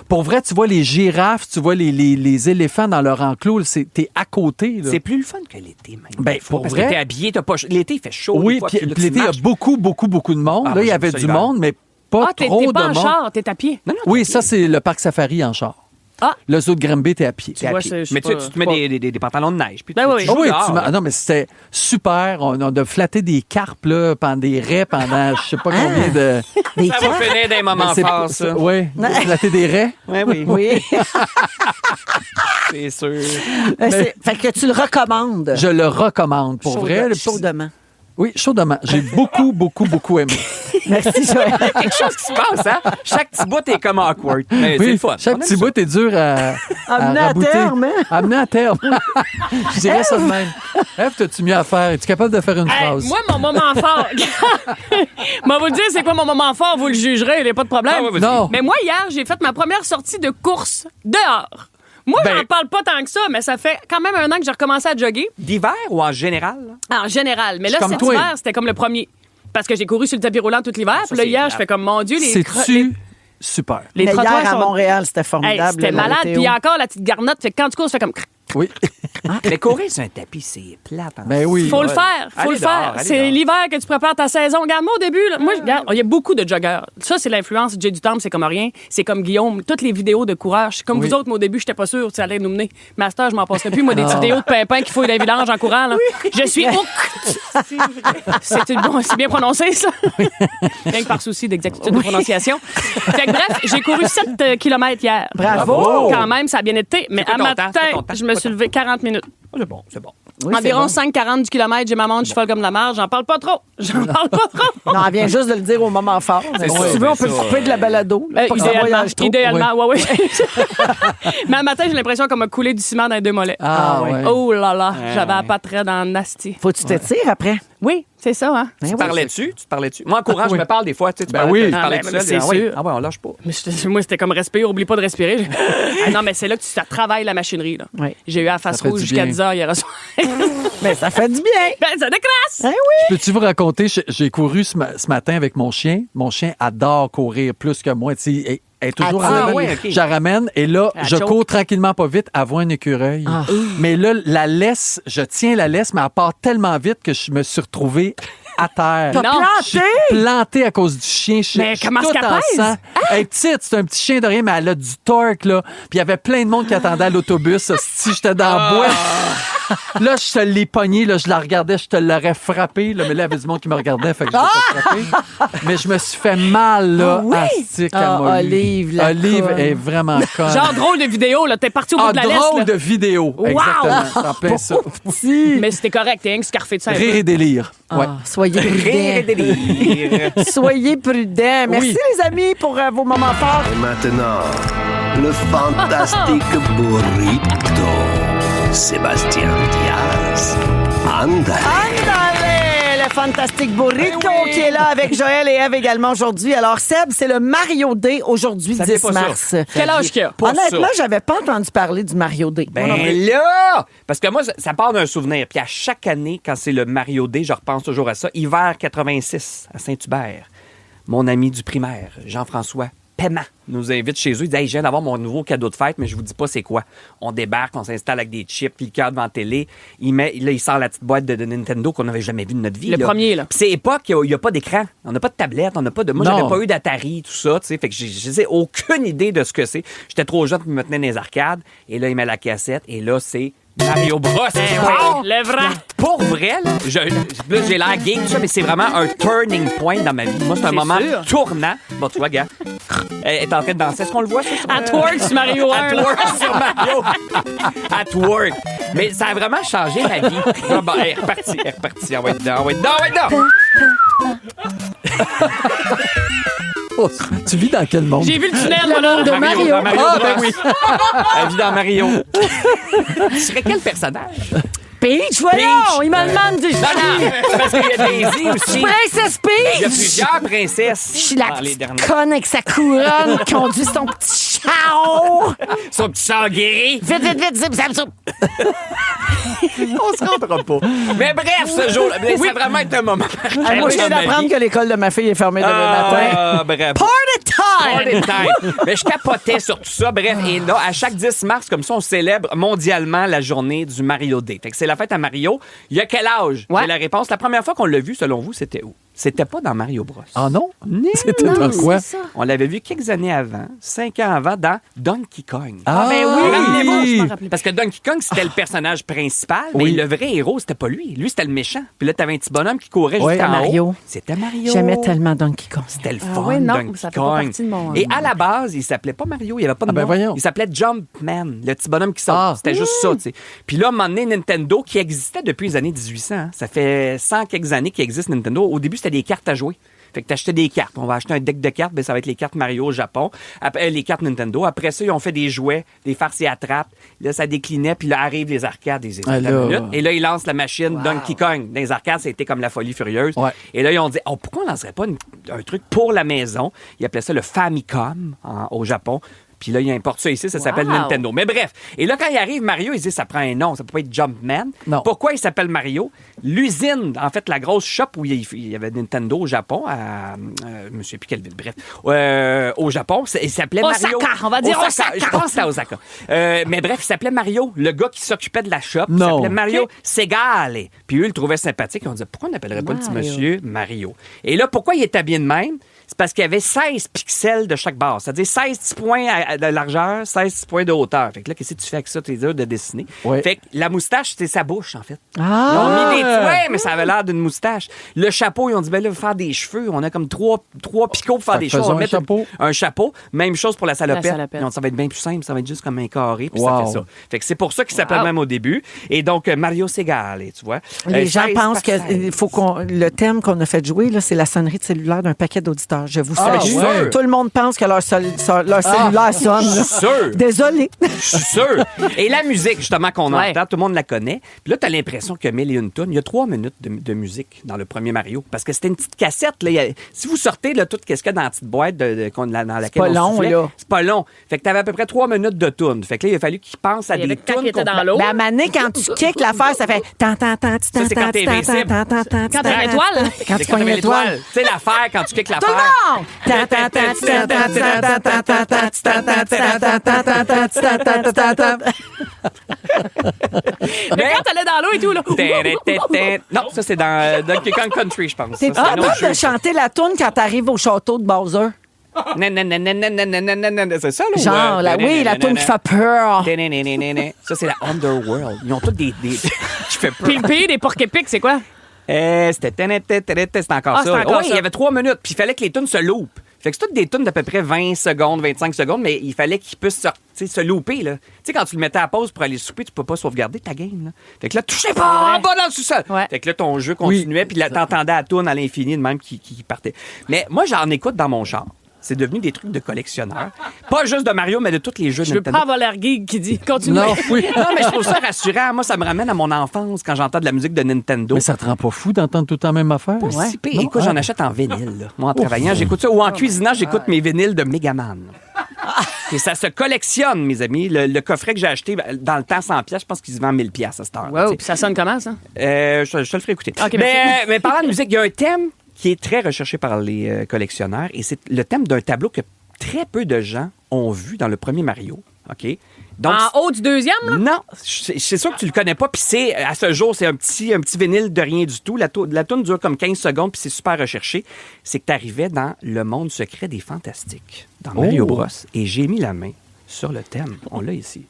Pour vrai, tu vois les girafes, tu vois les éléphants dans leur enclos. T'es à côté. Là. C'est plus le fun que l'été, même. Ben, pour parce vrai. que t'es habillé, l'été, il fait chaud. Oui, des fois, puis là, tu l'été, il y a marches. beaucoup de monde. Ah, là, moi, il y avait j'aime ça du l'hiver. monde, mais pas Ah, t'es trop de pas en monde. char, t'es à pied. Non, non, Oui, ça, c'est le parc safari en char. Ah. Le zoo de Grimby, t'es à pied. Tu vois, Puis- je suis mais pas- tu te mets des pantalons de neige. Puis Ben oui, tu Ah joues oui, dehors, là. non, mais c'était super. On a flatté des carpes, là, pendant des raies, pendant je sais pas combien de. Des Ça va finir des moments forts, ça. Oui, flatter des raies. Oui, oui, Oui. c'est sûr. Fait que tu le recommandes. Je le recommande, pour vrai. le petit- Chaudement. Oui, chaudement. J'ai beaucoup aimé. Merci, Joël. Quelque chose qui se passe, hein? Chaque petit bout est comme awkward. Mais c'est Oui, le fun. chaque On aime petit ça. bout est dur à Amener à rabouter. terme, hein? Amener à terme. Je dirais ça de même. Eve, t'as-tu mieux à faire? Es-tu capable de faire une Hey, phrase? moi, mon moment fort. Moi, vous le dire, c'est quoi mon moment fort? Vous le jugerez, il n'y a pas de problème. Ah ouais, vas-y. Non. Mais moi, hier, j'ai fait ma première sortie de course dehors. Moi, Ben- j'en parle pas tant que ça, mais ça fait quand même un an que j'ai recommencé à jogger. D'hiver ou en général? là? En général. Mais là, Comme cet toi. hiver, c'était comme le premier. Parce que j'ai couru sur le tapis roulant tout l'hiver. ça, Puis là, c'est hier, grave. je fais comme, mon Dieu, les C'est-tu super? les Mais trottoirs hier, à sont... Montréal, c'était Hey, formidable. c'était la malade. météo. Puis il y a encore la petite garnotte. Fait que quand tu cours, ça fait comme... Oui. Mais courir sur un tapis, c'est plate. hein. Ben oui. Faut le Ouais. faire, faut Allez le faire. dehors, allez C'est dehors. l'hiver que tu prépares ta saison. Regarde-moi au début, là, moi, regarde, il y a beaucoup de joggeurs. Ça, c'est l'influence de Jay du Temple, c'est comme rien. C'est comme Guillaume. Toutes les vidéos de courage. Je suis comme Oui. vous autres, moi, au début, j'étais pas sûre que ça allait nous mener. Master, je m'en passerais plus. Moi, des petites vidéos de pimpin qui fouillent dans les villages en courant. Là. Je suis hooked. C'est bien prononcé, ça. Rien que par souci d'exactitude de prononciation. Fait que bref, j'ai couru 7 km hier. Bravo! Quand même, ça a bien été. Mais quoi à ton matin, temps? C'est quoi ton temps? je me suis levé 40 minutes. Oh, c'est bon, c'est bon. Oui, c'est Environ bon. 5,40 du kilomètre, j'ai ma montre, je suis folle comme la marge. J'en parle pas trop. J'en parle pas trop. Non, elle vient juste de le dire au moment fort. Si ça, tu veux, ben on peut le ça, couper de la balado. là, pas que ça Idéalement, voyage trop. idéalement, oui. Mais un matin, j'ai l'impression qu'on m'a coulé du ciment dans les deux mollets. Ah, ouais. Oh là là, j'avais la patte raide dans le nasty. Faut que tu t'étires après. Oui, c'est ça, hein? Ben Tu oui. parlais-tu? Tu te parlais-tu? Moi, en courant, je oui. me parle des fois. Tu sais, tu Ben parlais, oui. tu parlais Ah, tout ben, seul. c'est Ah ouais. sûr. Ah ouais, on lâche pas. Mais moi, c'était comme respirer, oublie pas de respirer. Ah non, mais c'est là que ça travaille la machinerie. Là. Oui. J'ai eu la face Ça fait rouge du jusqu'à bien. 10 heures hier soir. Mais ça fait du bien. Ben, ça décrasse! Hein, oui. Peux-tu vous raconter, j'ai couru ce matin avec mon chien. Mon chien adore courir plus que moi. Tu sais, elle est toujours Ah, en avant. ouais, ok. Je la ramène et là, Elle je choke. cours tranquillement pas vite à voir un écureuil. Ah. Mais là, la laisse, je tiens la laisse, mais elle part tellement vite que je me suis retrouvé à terre. T'as Non. Je suis planté? planté à cause du chien. Mais Je suis comment tout est-ce qu'elle en pèse? sang. Elle est petite, c'est un petit chien de rien, mais elle a du torque, là. Puis il y avait plein de monde qui attendait à l'autobus. Si j'étais dans le bois. Là, je te l'ai pogné, là, je la regardais, je te l'aurais frappé. Là, mais là, il y avait du monde qui me regardait, fait que je l'ai pas frappé. Mais je me suis fait mal, là, Ah oui? astique à Molly. Olive, la Olive conne. est vraiment conne. Genre drôle de vidéo, là. T'es parti au bout de la laisse. drôle là. de vidéo. Exactement. C'est en plein ça. Mais c'était correct, t'es un scarfé de ça. Rire et délire. Ouais. Soyez Rire et prudents. délire. Soyez prudents. Merci, les amis, pour vos moments forts. Et maintenant, le fantastique burrito. Sébastien Diaz. Anda. Andale, le fantastique burrito qui est là avec Joël et Ève également aujourd'hui. Alors, Seb, c'est le Mario Day aujourd'hui, Ça vient 10 pas mars. Quel âge qu'il a? Pas Honnêtement, ça. j'avais pas entendu parler du Mario Day. Moi non plus. Ben là! Parce que moi, ça part d'un souvenir. Puis à chaque année, quand c'est le Mario Day, je repense toujours à ça. Hiver 86, à Saint-Hubert, mon ami du primaire, Jean-François Paiement, nous invite chez eux. Il dit « Hey, je viens d'avoir mon nouveau cadeau de fête, mais je vous dis pas c'est quoi. » On débarque, on s'installe avec des chips, puis le cœur devant la télé. Il sort la petite boîte de Nintendo qu'on n'avait jamais vue de notre vie. Le premier, là. Puis c'est époque, il n'y a pas d'écran. On n'a pas de tablette, on n'a pas de... Moi, Non. j'avais pas eu d'Atari, tout ça, tu sais. Fait que j'ai aucune idée de ce que c'est. J'étais trop jeune pour me tenir dans les arcades. Et là, il met la cassette. Et là, c'est Mario Bros. Ouais, le vrai. Pour vrai, là, j'ai l'air gay, tout ça, mais c'est vraiment un turning point dans ma vie. Moi, c'est un moment sûr. tournant. Bon, tu vois, gars, elle est en train de danser. Est-ce qu'on le voit, ça? At work, sur Mario 1. At work sur Mario. At work. Mais ça a vraiment changé ma vie. Bon, elle est repartie. On va être dedans. Oh, tu vis dans quel monde? J'ai vu le tunnel, moi, là. de Mario. Dans Mario Ah, Bros. ben oui. Elle vit dans Mario. Tu serais quel personnage? Peach, voyons! Peach. Il me demande du... Non, parce qu'il y a Daisy aussi. Princesse Il y a Peach! plusieurs princesses. Je suis la dans les petite dernières. conne avec sa couronne qui conduit son petit chao! Son petit sang guéri. Vite, zip, zap, zoup! On se rendra pas. Mais bref, ce jour-là, ça a vraiment été un moment Ah, moi, je viens d'apprendre que l'école de ma fille est fermée demain matin. Ah, bref. Party time! Party time. Mais je capotais sur tout ça. Bref, et là, à chaque 10 mars, comme ça, on célèbre mondialement la journée du Mario Day. Fait que c'est la fête à Mario. Il y a quel âge? Ouais. J'ai la réponse. La première fois qu'on l'a vu, selon vous, c'était où? C'était pas dans Mario Bros. Ah non? Non. C'était dans quoi? On l'avait vu quelques années avant, 5 ans avant, dans Donkey Kong. Ah, ben oui! Rappelez-vous, je m'en rappelais. Parce que Donkey Kong, c'était le personnage principal, Oui. mais le vrai héros, c'était pas lui. Lui, c'était le méchant. Puis là, t'avais un petit bonhomme qui courait juste Ouais. en Mario. haut. C'était Mario. J'aimais tellement Donkey Kong. C'était le Ah fun, ouais, non, Donkey ça fait pas Kong. partie de mon- Et à la base, il s'appelait pas Mario, il avait pas de Ah ben nom. voyons. Il s'appelait Jumpman, le petit bonhomme qui saute. Ah. C'était juste ça, tu sais. Puis là, à un moment donné, Nintendo, qui existait depuis les années 1800, hein, ça fait 100 quelques années qu'il existe Nintendo. Au début, c'était des cartes à jouer. Fait que t'achetais des cartes. On va acheter un deck de cartes, ben ça va être les cartes Mario au Japon. Après, les cartes Nintendo. Après ça, ils ont fait des jouets, des farces et attrapes. Là, ça déclinait, puis là, arrivent les arcades. Ah, là. Et là, ils lancent la machine Donkey Kong. Dans les arcades, ça a été comme la folie furieuse. Ouais. Et là, ils ont dit, oh, pourquoi on lancerait pas un truc pour la maison? Ils appelaient ça le Famicom au Japon. Puis là, il importe ça ici, ça s'appelle Nintendo. Mais bref. Et là, quand il arrive Mario, il dit, ça prend un nom, ça peut pas être Jumpman. Non. Pourquoi il s'appelle Mario? L'usine, en fait, la grosse shop où il y avait Nintendo au Japon, à, je me souviens plus quelle ville, bref, au Japon, il s'appelait Mario. Osaka, on va dire Osaka. Je pense que c'était à Osaka. Mais bref, il s'appelait Mario. Le gars qui s'occupait de la shop, il Non. s'appelait Mario Segale. Puis eux, ils le trouvaient sympathique. On disait, pourquoi on n'appellerait pas le petit Mario. monsieur Mario? Et là, pourquoi il est habillé de même? C'est parce qu'il y avait 16 pixels de chaque barre. C'est-à-dire 16 petits points de largeur, 16 petits points de hauteur. Fait que là, qu'est-ce que tu fais avec ça? T'es dur de dessiner. Ouais. Fait que la moustache, c'est sa bouche, en fait. Ah! Ils ont mis des ouais, mais ça avait l'air d'une moustache. Le chapeau, ils ont dit, ben là, faire des cheveux. On a comme trois picots pour faire Fait des que cheveux. On faisons va un mettre chapeau. un chapeau. Même chose pour la salopette. La salopette. Ils ont dit, ça va être bien plus simple. Ça va être juste comme un carré. Puis Wow. ça fait ça. Fait que c'est pour ça qu'il s'appelle même au début. Et donc, Mario Segale, tu vois. Les gens 16 pensent par 16. que faut le thème qu'on a fait jouer, là, c'est la sonnerie de cellulaire d'un paquet d'auditeurs. Je vous Ah, salue. ouais. Tout le monde pense que leur cellulaire sonne. là. Je suis sûr. Désolé. Je suis sûr. Et la musique, justement, qu'on Ouais. entend, tout le monde la connaît. Puis là, t'as l'impression qu'il y a 1000 et une tonnes. Il y a 3 minutes de musique dans le premier Mario. Parce que c'était une petite cassette. Là. Si vous sortez là, tout ce qu'il y a dans la petite boîte dans laquelle pas on long, soufflait, là. c'est pas long. Fait que t'avais à peu près 3 minutes de tune. Fait que là, il a fallu qu'ils pensent à Il y des avait quand tunes. il était dans l'eau. Mais à Mané, quand tu kicks l'affaire, ça fait tant, tant, tant, Ça, c'est quand t'es invincible. Quand t'as une étoile. Quand tu pognes l'étoile. Tu sais, l'affaire, quand tu kicks Tout l'affaire. le monde! Tant, tant, tant, tant, tant, tant, tant, tant, tant, Mais quand t'allais dans l'eau et tout, là. Non, ça, c'est dans Donkey Kong Country, je pense. Ça, T'es c'est un autre capable jeu. de chanter la toune quand t'arrives au château de Bowser? C'est ça, là? Genre, oui, la toune qui fait peur. Ça, c'est la Underworld. Ils ont tous des... fait peur. Puis le pays des porcs épics, c'est quoi? C'était encore Ah, ça. c'était encore Oui, ça. il y avait 3 minutes, puis il fallait que les tunes se loupent. Fait que c'est toutes des tunes d'à peu près 20 secondes, 25 secondes, mais il fallait qu'ils puissent se louper, là. Tu sais, quand tu le mettais à pause pour aller souper, tu peux pas sauvegarder ta game, là. Fait que là, touchez pas en bas dans le sous-sol. Ouais. Fait que là, ton jeu continuait, puis là, t'entendais la tourne à l'infini de même qui partait. Mais moi, j'en écoute dans mon char. C'est devenu des trucs de collectionneur. Pas juste de Mario, mais de tous les jeux de Je veux Nintendo. pas avoir l'air geek qui dit continue. Non, oui. Non, mais je trouve ça rassurant. Moi, ça me ramène à mon enfance quand j'entends de la musique de Nintendo. Mais ça te rend pas fou d'entendre tout le temps la même affaire? Pas si pire. Écoute, j'en achète en vinyle. Là. Moi, en travaillant, j'écoute ça. Ou en cuisinant, j'écoute mes vinyles de Megaman. Et ça se collectionne, mes amis. Le coffret que j'ai acheté dans le temps 100$, je pense qu'il se vend 1000$ à cette heure. Wow, puis ça sonne comment, ça? Je te le ferai écouter. OK, merci. Mais parlant de musique, il y a un thème qui est très recherché par les collectionneurs et c'est le thème d'un tableau que très peu de gens ont vu dans le premier Mario. OK? Donc, En haut du deuxième, là? non, c'est sûr que tu le connais pas. Puis c'est, à ce jour, c'est un petit vinyle de rien du tout. La toune dure comme 15 secondes, puis c'est super recherché. C'est que tu arrivais dans le monde secret des fantastiques, dans Mario Bros. Et j'ai mis la main sur le thème. On l'a ici.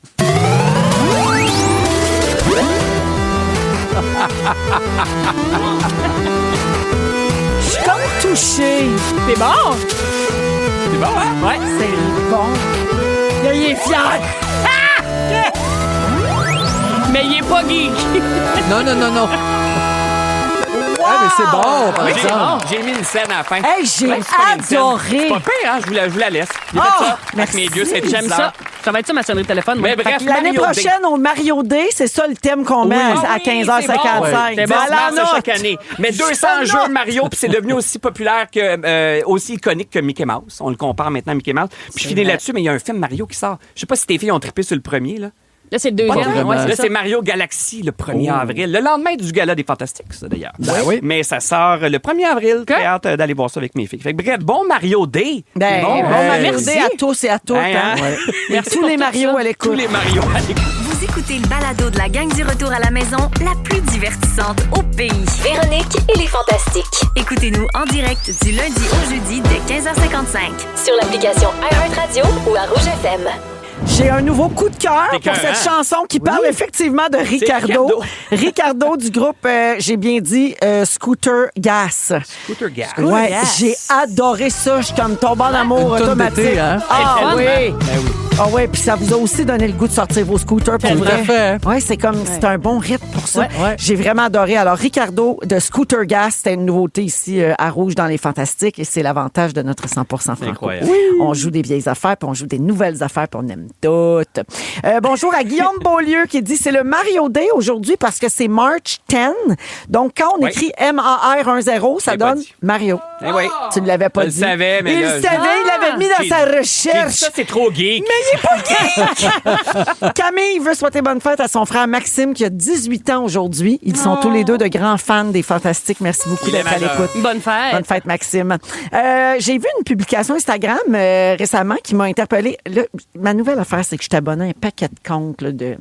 Je suis comme touchée. T'es bon? C'est bon, hein? Ouais. C'est bon. Là, il est fier. Mais il est pas geek. Non. Ah, mais c'est bon, par exemple. J'ai mis une scène à la fin. Hey, j'ai Ouais, Super Nintendo. adoré. C'est pas pire, hein? Je vous la laisse. J'ai Oh, fait ça avec merci. mes vieux Saint-Hubert. J'aime ça. Ça va être ça, ma sonnerie de téléphone. moi. Mais bref, L'année Mario Day. prochaine, au Mario Day, c'est ça le thème qu'on met à 15h55. C'est bon, À la on lance note. chaque année. Mais 200 jeux de Mario, puis c'est devenu aussi populaire que, aussi iconique que Mickey Mouse. On le compare maintenant à Mickey Mouse. Puis je finis là-dessus, mais il y a un film Mario qui sort. Je sais pas si tes filles ont trippé sur le premier, là. Là, c'est le Pas deuxième. vraiment. Ouais, Là, c'est ça. c'est Mario Galaxy le 1er avril. Le lendemain du Gala des Fantastiques, ça, d'ailleurs. oui. Mais ça sort le 1er avril. J'ai hâte d'aller voir ça avec mes filles. Fait que, bref, bon Mario Day. Ben, bon, merci merci à tous et à toutes. Hein, hein. hein? Merci tous les Mario à Tous l'écoute. les Mario à l'écoute. Vous écoutez le balado de la gang du retour à la maison, la plus divertissante au pays. Véronique et les Fantastiques. Écoutez-nous en direct du lundi au jeudi dès 15h55. Sur l'application iHeartRadio ou à Rouge FM. J'ai un nouveau coup de cœur C'est pour cette écœurant. chanson qui parle effectivement de Ricardo. Ricardo du groupe, j'ai bien dit, Scooter Gas. Scooter Gas. Ouais, Gas. j'ai adoré ça. Je suis comme tombée en amour Une toune automatique. d'été, hein? Ah C'est le fun, oui. Ben oui. Ah ouais, puis ça vous a aussi donné le goût de sortir vos scooters pour Tout à vrai. fait. Ouais, c'est comme c'est un bon rythme pour ça. Ouais. J'ai vraiment adoré. Alors Ricardo de Scooter Gas, c'était une nouveauté ici à Rouge dans les Fantastiques et c'est l'avantage de notre 100% franco. incroyable. On joue des vieilles affaires, puis on joue des nouvelles affaires, puis on aime toutes. Bonjour à Guillaume Beaulieu qui dit c'est le Mario Day aujourd'hui parce que c'est March 10. Donc quand on Ouais. écrit MAR10, ça J'ai pas donne dit. Mario. Eh oui. Tu ne l'avais pas Je le dit. savais, mais il là, le savait, il l'avait mis dans J'ai- sa J'ai dit recherche. ça, c'est trop geek. Camille veut souhaiter bonne fête à son frère Maxime qui a 18 ans aujourd'hui. Ils sont tous les deux de grands fans des Fantastiques. Merci beaucoup Il est d'être à majeur. l'écoute. Bonne fête. Bonne fête, Maxime. J'ai vu une publication Instagram récemment qui m'a interpellée. Là, ma nouvelle affaire, c'est que je suis abonnée à un paquet de comptes là, de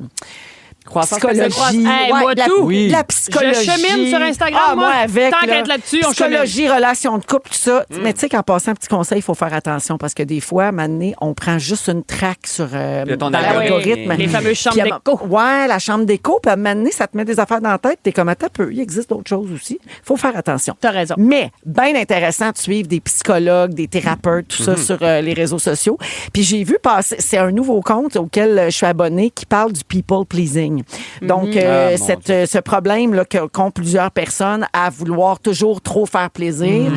psychologie. Hey, moi, de la, tout. Oui. de la psychologie. Je chemine sur Instagram, Ah, moi, moi. avec. Tant qu'être là-dessus, on psychologie, relations de couple, tout ça. Mais tu sais qu'en passant, un petit conseil, il faut faire attention parce que des fois, à un moment donné, on prend juste une traque sur ton dans l'algorithme. algorithme. Les fameuses chambres Puis, d'écho. Ouais, la chambre d'écho. Puis à un moment donné, ça te met des affaires dans la tête. T'es comme, attends un peu, il existe d'autres choses aussi. faut faire attention. T'as raison. Mais bien intéressant de suivre des psychologues, des thérapeutes, tout ça sur les réseaux sociaux. Puis j'ai vu passer, c'est un nouveau compte auquel je suis abonnée qui parle du people pleasing. Donc, ce problème là qu'ont plusieurs personnes à vouloir toujours trop faire plaisir.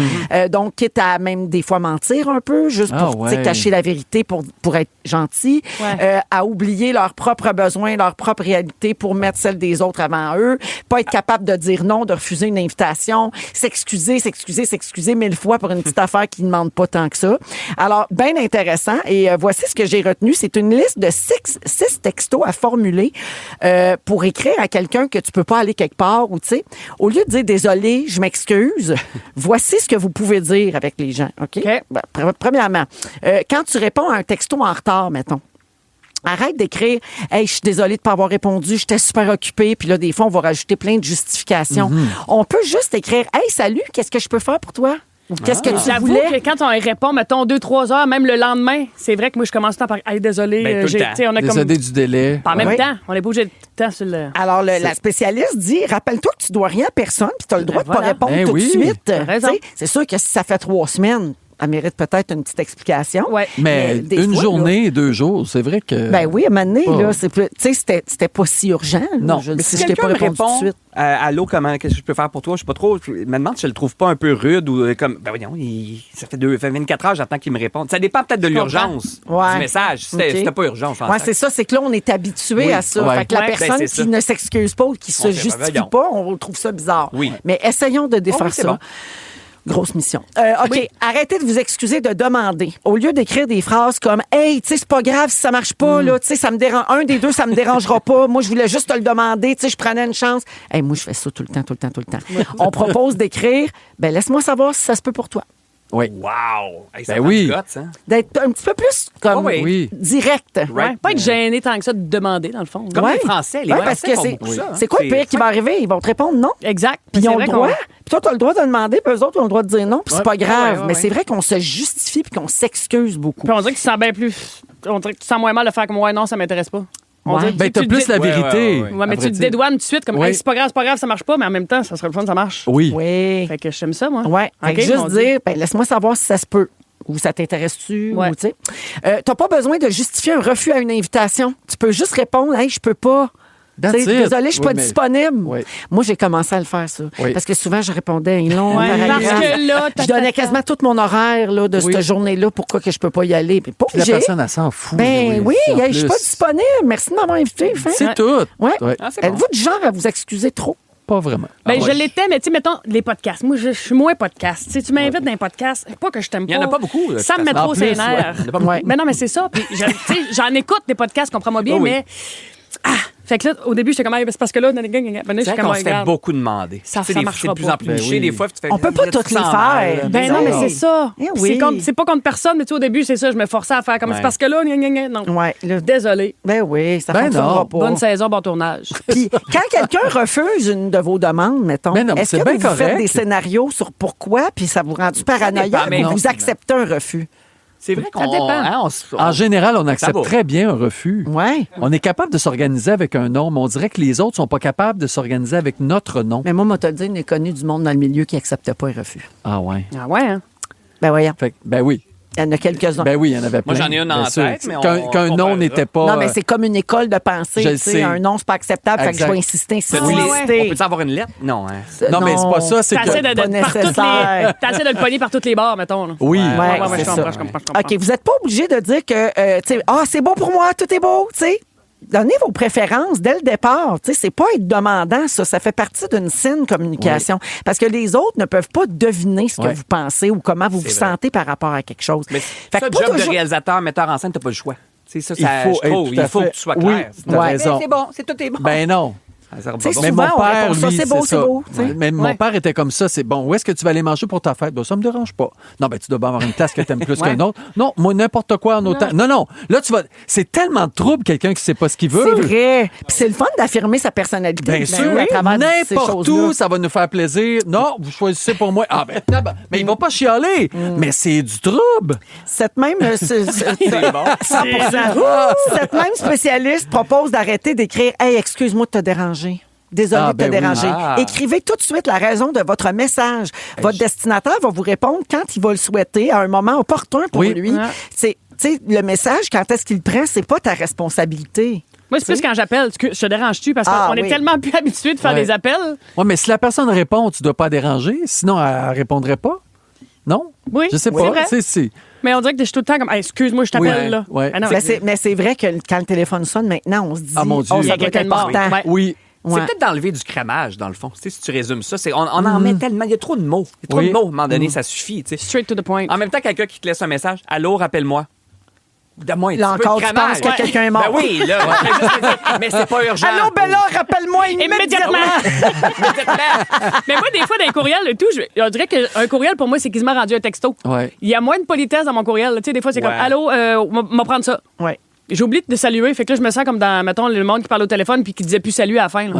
Donc, quitte à même des fois mentir un peu, juste pour tu sais, cacher la vérité pour être gentil, à oublier leurs propres besoins, leur propre réalité pour mettre celle des autres avant eux, pas être capable de dire non, de refuser une invitation, s'excuser 1000 fois pour une petite affaire qui ne demande pas tant que ça. Alors, bien intéressant. Et voici ce que j'ai retenu. C'est une liste de 6 textos à formuler pour écrire à quelqu'un que tu peux pas aller quelque part ou, tu sais, au lieu de dire désolé, je m'excuse, voici ce que vous pouvez dire avec les gens. OK? Ben, premièrement, quand tu réponds à un texto en retard, mettons, arrête d'écrire « Hey, je suis désolée de ne pas avoir répondu, j'étais super occupée. » Puis là, des fois, on va rajouter plein de justifications. On peut juste écrire « Hey, salut, qu'est-ce que je peux faire pour toi? » Qu'est-ce que tu J'avoue voulais? que quand on répond, mettons 2-3 heures, même le lendemain, c'est vrai que moi, je commence tout le temps par désolé. Ben, tout le temps. On a Désolé du délai. Pas en même Oui. temps. On n'est pas obligé de tout le temps sur le. Alors, la spécialiste dit, rappelle-toi que tu dois rien à personne, puis tu as le droit de voilà. pas répondre Ben tout oui. de suite. T'as raison. Tu sais, c'est sûr que si ça fait 3 semaines, elle mérite peut-être une petite explication. Ouais. Mais des une fois, journée, 2 jours, c'est vrai que... Ben oui, à un moment donné, Oh. là, c'était pas si urgent. là. Non. Je Mais dis, si je t'ai pas quelqu'un me répondu tout de répond suite. allô, qu'est-ce que je peux faire pour toi? Je sais pas trop. Je me demande si je le trouve pas un peu rude ou comme. Ben voyons, ça fait 24 heures, j'attends qu'il me réponde. Ça dépend peut-être de l'urgence Ouais. du message. Si OK. c'était pas urgent, on s'en Ouais, sac. c'est ça, c'est que là, on est habitué Oui. à ça. Ouais. Fait que la Ouais. personne Ben, c'est qui ça. ne s'excuse pas ou qui se On fait, justifie voyons. pas, on trouve ça bizarre. Oui. Mais essayons de défaire oui, c'est ça. bon. Grosse mission. OK, arrêtez de vous excuser de demander. Au lieu d'écrire des phrases comme « Hey, tu sais, c'est pas grave si ça marche pas, là, tu sais, ça me dérange. Un des deux, ça me dérangera pas. Moi, je voulais juste te le demander, tu sais, je prenais une chance. » Hey, moi, je fais ça tout le temps. On propose d'écrire « Ben, laisse-moi savoir si ça se peut pour toi. » Oui. Wow! Hey, ça Ben prend oui. du guts, hein? D'être un petit peu plus comme Oui. Oui. direct. Right. Pas être gêné tant que ça de demander, dans le fond. Comme Ouais. les Français. Les Ouais, parce Français que font c'est beaucoup ça, hein. c'est quoi le pire qui va arriver? Ils vont te répondre non. Exact. Puis ils C'est ont vrai le droit. qu'on- Puis toi, tu as le droit de demander, puis eux autres, ils ont le droit de dire non. Puis c'est pas grave. ouais, Mais ouais. c'est vrai qu'on se justifie puis qu'on s'excuse beaucoup. Puis on dirait que tu sens bien plus. On dirait que tu sens moins mal de faire comme ouais, non, ça m'intéresse pas. On Ouais. dirait que Ben, tu t'as te plus dis- la Ouais, vérité. ouais, ouais. Ouais, mais à tu vrai te dire. dédouanes tout de suite comme Oui. hey, c'est pas grave, ça marche pas, mais en même temps, ça serait le fun, ça marche. Oui. Oui. Fait que j'aime ça, moi. Ouais. Fait OK, que juste on dit. dire, ben, laisse-moi savoir si ça se peut. Ou ça t'intéresse-tu? Ouais. Ou, tu sais. T'as pas besoin de justifier un refus à une invitation. Tu peux juste répondre, hey, je peux pas. That's Tu sais, it. désolée, je suis Oui, pas mais- disponible. Oui. Moi, j'ai commencé à le faire, ça. Oui. Parce que souvent, je répondais un long Ouais, paragraphe. parce que là, je donnais quasiment tout mon horaire là, de Oui. cette journée-là. Pourquoi que je peux pas y aller? Puis pas Puis la obligé. personne, elle s'en fout. Ben oui, en hey, je suis pas plus. disponible. Merci de m'avoir invité. Fin. C'est tout. Ouais. Ouais. Ah, c'est bon. Êtes-vous du genre à vous excuser trop? Pas vraiment. Ben, Ah, je ouais. l'étais, mais tu sais, mettons, les podcasts. Moi, je suis moins podcast. Tu sais, tu m'invites dans un podcast, pas que je t'aime pas. Il y en a pas beaucoup, de Ça me toute met façon. trop En ses plus, nerfs. Il y en a pas beaucoup. Ouais. Mais non, mais c'est ça. Puis, tu sais, j'en écoute des podcasts, comprends-moi bien, Oh oui. mais. Ah! Fait que là, au début, j'étais comme, c'est parce que là, C'est vrai qu'on se fait beaucoup demander. Ça Tu sais, marchera c'est de plus pas. en plus Ben niché. oui. Des fois, tu te fais On peut pas toutes les sens faire. mal. Ben non, mais c'est ça. Eh Puis oui. c'est pas contre personne, mais tu sais, au début, c'est ça, je me forçais à faire comme Ouais. c'est parce que là, non. Ouais. Là, Désolé. ben oui, ça Ben fonctionnera non. pas. Bonne saison, bon tournage. Puis quand quelqu'un refuse une de vos demandes, mettons, Ben non, mais est-ce c'est que bien vous faites correct. des scénarios sur pourquoi, puis ça vous rend-tu paranoïaque mais ou non. vous acceptez un refus? C'est vrai qu'on... Ça dépend. hein, En général, on accepte va. très bien un refus. Ouais. On est capable de s'organiser avec un nom, mais on dirait que les autres sont pas capables de s'organiser avec notre nom. Mais moi, te le dire, on est connu du monde dans le milieu qui accepte pas un refus. Ah ouais. Ah ouais, hein? Ben voyons, Fait que, ben oui. il y en a quelques-uns. Ben oui, il y en avait plein. Moi, j'en ai une en bien sûr. tête, mais Qu'un on qu'un nom comparera. n'était pas... non, mais c'est comme une école de pensée. Je tu le sais, sais. un nom, c'est pas acceptable, fait que je Exact. vais insister, T'as-tu insister. les- On peut-tu avoir une lettre? Non, hein. Non, mais c'est pas ça, c'est T'essaies que... de, pas par toutes nécessaire. t'essaies de le pogner par toutes les barres, mettons. Là. Oui. Ouais, ouais, c'est je ça. comprends, je comprends. OK, vous n'êtes pas obligé de dire que, tu sais, c'est beau pour moi, tout est beau, tu sais. Donnez vos préférences dès le départ. Tu sais, c'est pas être demandant, ça. Ça fait partie d'une saine communication. Parce que les autres ne peuvent pas deviner ce que Ouais. vous pensez ou comment vous vous C'est vrai. sentez par rapport à quelque chose. Mais Fait ça, que pas job de toujours- réalisateur, metteur en scène, t'as pas le choix. Tu sais, ça, Il faut je trouve, être tout à il faut fait- que tu sois Oui, clair. t'as Ouais. raison. Mais c'est bon, c'est tout est bon. Ben non. Ça sera pas Tu sais, bon. Mais souvent, mon on père, répond ça, lui, c'est beau, c'est c'est ça. beau, tu sais. Ouais, mais mon Ouais. père était comme ça. C'est bon. Où est-ce que tu vas aller manger pour ta fête? Ben, ça me dérange pas. Non, ben, tu dois bien avoir une tasse que tu aimes plus qu'une autre. Non, moi, n'importe quoi en autant. Non. Là, tu vas. C'est tellement de trouble, quelqu'un qui sait pas ce qu'il veut. C'est vrai. Puis c'est le fun d'affirmer sa personnalité. Bien Ben sûr, oui, à travers ces n'importe choses-là. où, ça va nous faire plaisir. Non, vous choisissez pour moi. Ah, ben, mais il va pas chialer. Mais c'est du trouble. Cette même, C'est bon. 100%. Cette même spécialiste propose d'arrêter d'écrire « Hey, excuse-moi de te déranger ». Désolé Ah, de te ben oui. déranger. Ah. Écrivez tout de suite la raison de votre message. Votre destinataire va vous répondre quand il va le souhaiter, à un moment opportun pour Oui. lui. Ouais. C'est, tu sais, le message, quand est-ce qu'il le prend, c'est pas ta responsabilité. Moi, c'est plus quand j'appelle, je te dérange-tu? Parce qu'on Ah, est oui. tellement plus habitué de faire Ouais. des appels. Ouais, mais si la personne répond, tu dois pas déranger. Sinon, elle répondrait pas. Non? Oui, Je sais c'est pas. vrai. C'est. Mais on dirait que je suis tout le temps comme, hey, excuse-moi, je t'appelle Oui, là. ouais. Ah non, Mais c'est vrai que quand le téléphone sonne maintenant, on se dit Ah, mon Dieu. oh, Il y ça a doit être quelqu'un de mort. important. Ouais. Oui. C'est Ouais. peut-être d'enlever du crémage, dans le fond. Tu sais, si tu résumes ça, on en met tellement. Il y a trop de mots. Il y a trop Oui. de mots, à un moment donné, ça suffit. Tu sais. Straight to the point. En même temps, quelqu'un qui te laisse un message, allô, rappelle-moi. Donne-moi un Là petit peu encore, de tu crémage. penses que quelqu'un est mort. Ben oui, là. Mais c'est pas urgent. Allô, Bella, rappelle-moi immédiatement. Mais moi, des fois, dans les courriels et tout, on dirait qu'un courriel, pour moi, c'est quasiment rendu un texto. Ouais. Il y a moins de politesse dans mon courriel. Tu sais, des fois, c'est Ouais. comme, allô, m'a prendre ça. Ouais. J'ai oublié de saluer. Fait que là, je me sens comme dans, mettons, le monde qui parle au téléphone puis qui disait plus salut à la fin. Là.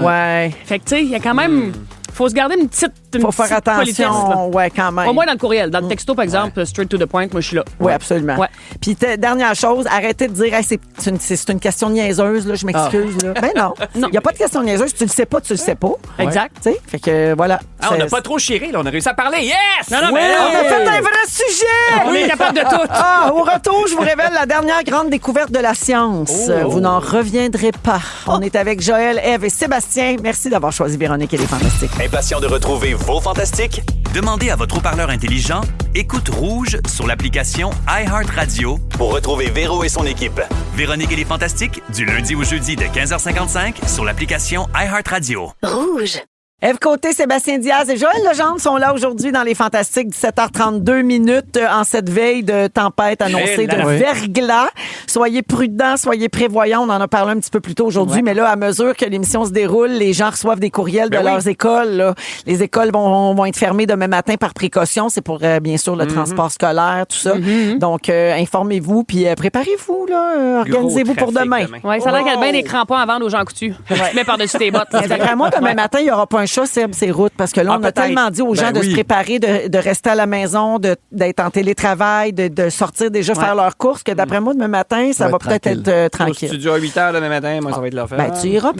Ouais. Fait que, tu sais, il y a quand même. faut se garder une petite Faut faire politesse, là. attention, ouais, quand même. Au moins dans le courriel. Dans le texto, par exemple, straight to the point, moi, je suis là. Oui, absolument. Ouais. Puis, dernière chose, arrêtez de dire, hey, c'est une question niaiseuse, là, je m'excuse. là. Ben non. Il n'y a pas de question niaiseuse. Tu le sais pas, tu le sais pas. Exact. Tu sais, fait que voilà. On n'a pas trop chiré, là. On a réussi à parler. Yes! Non, non, Oui, mais là, on a fait un vrai sujet! on est capable de tout. Au retour, je vous révèle la dernière grande découverte de la science. Vous n'en reviendrez pas. On est avec Joël, Ève et Sébastien. Merci d'avoir choisi Véronique et les Fantastiques. Impatient de retrouver vos fantastiques? Demandez à votre haut-parleur intelligent Écoute Rouge sur l'application iHeartRadio pour retrouver Véro et son équipe. Véronique et les Fantastiques, du lundi au jeudi de 15h55 sur l'application iHeartRadio. Rouge. Ève Côté, Sébastien Diaz et Joël Legendre sont là aujourd'hui dans les Fantastiques, 17h32 minutes en cette veille de tempête annoncée de verglas. Soyez prudents, soyez prévoyants. On en a parlé un petit peu plus tôt aujourd'hui, mais là, à mesure que l'émission se déroule, les gens reçoivent des courriels de leurs écoles. Là. Les écoles vont être fermées demain matin par précaution. C'est pour, bien sûr, le transport scolaire, tout ça. Donc, informez-vous, puis préparez-vous. Là, organisez-vous pour demain. Ouais, ça a l'air qu'il y a bien des crampons à vendre aux gens coutus. Tu mets par-dessus tes bottes. Mais d'après moi, demain matin, il n'y aura pas un chat sur ces routes parce que là, on a tellement dit aux gens de se préparer, de rester à la maison, d'être en télétravail, de sortir déjà faire leurs courses, que d'après moi, demain matin, ça va peut-être être tranquille. Au studio à 8h demain matin, moi, ça va être leur fête. Ben, tu iras en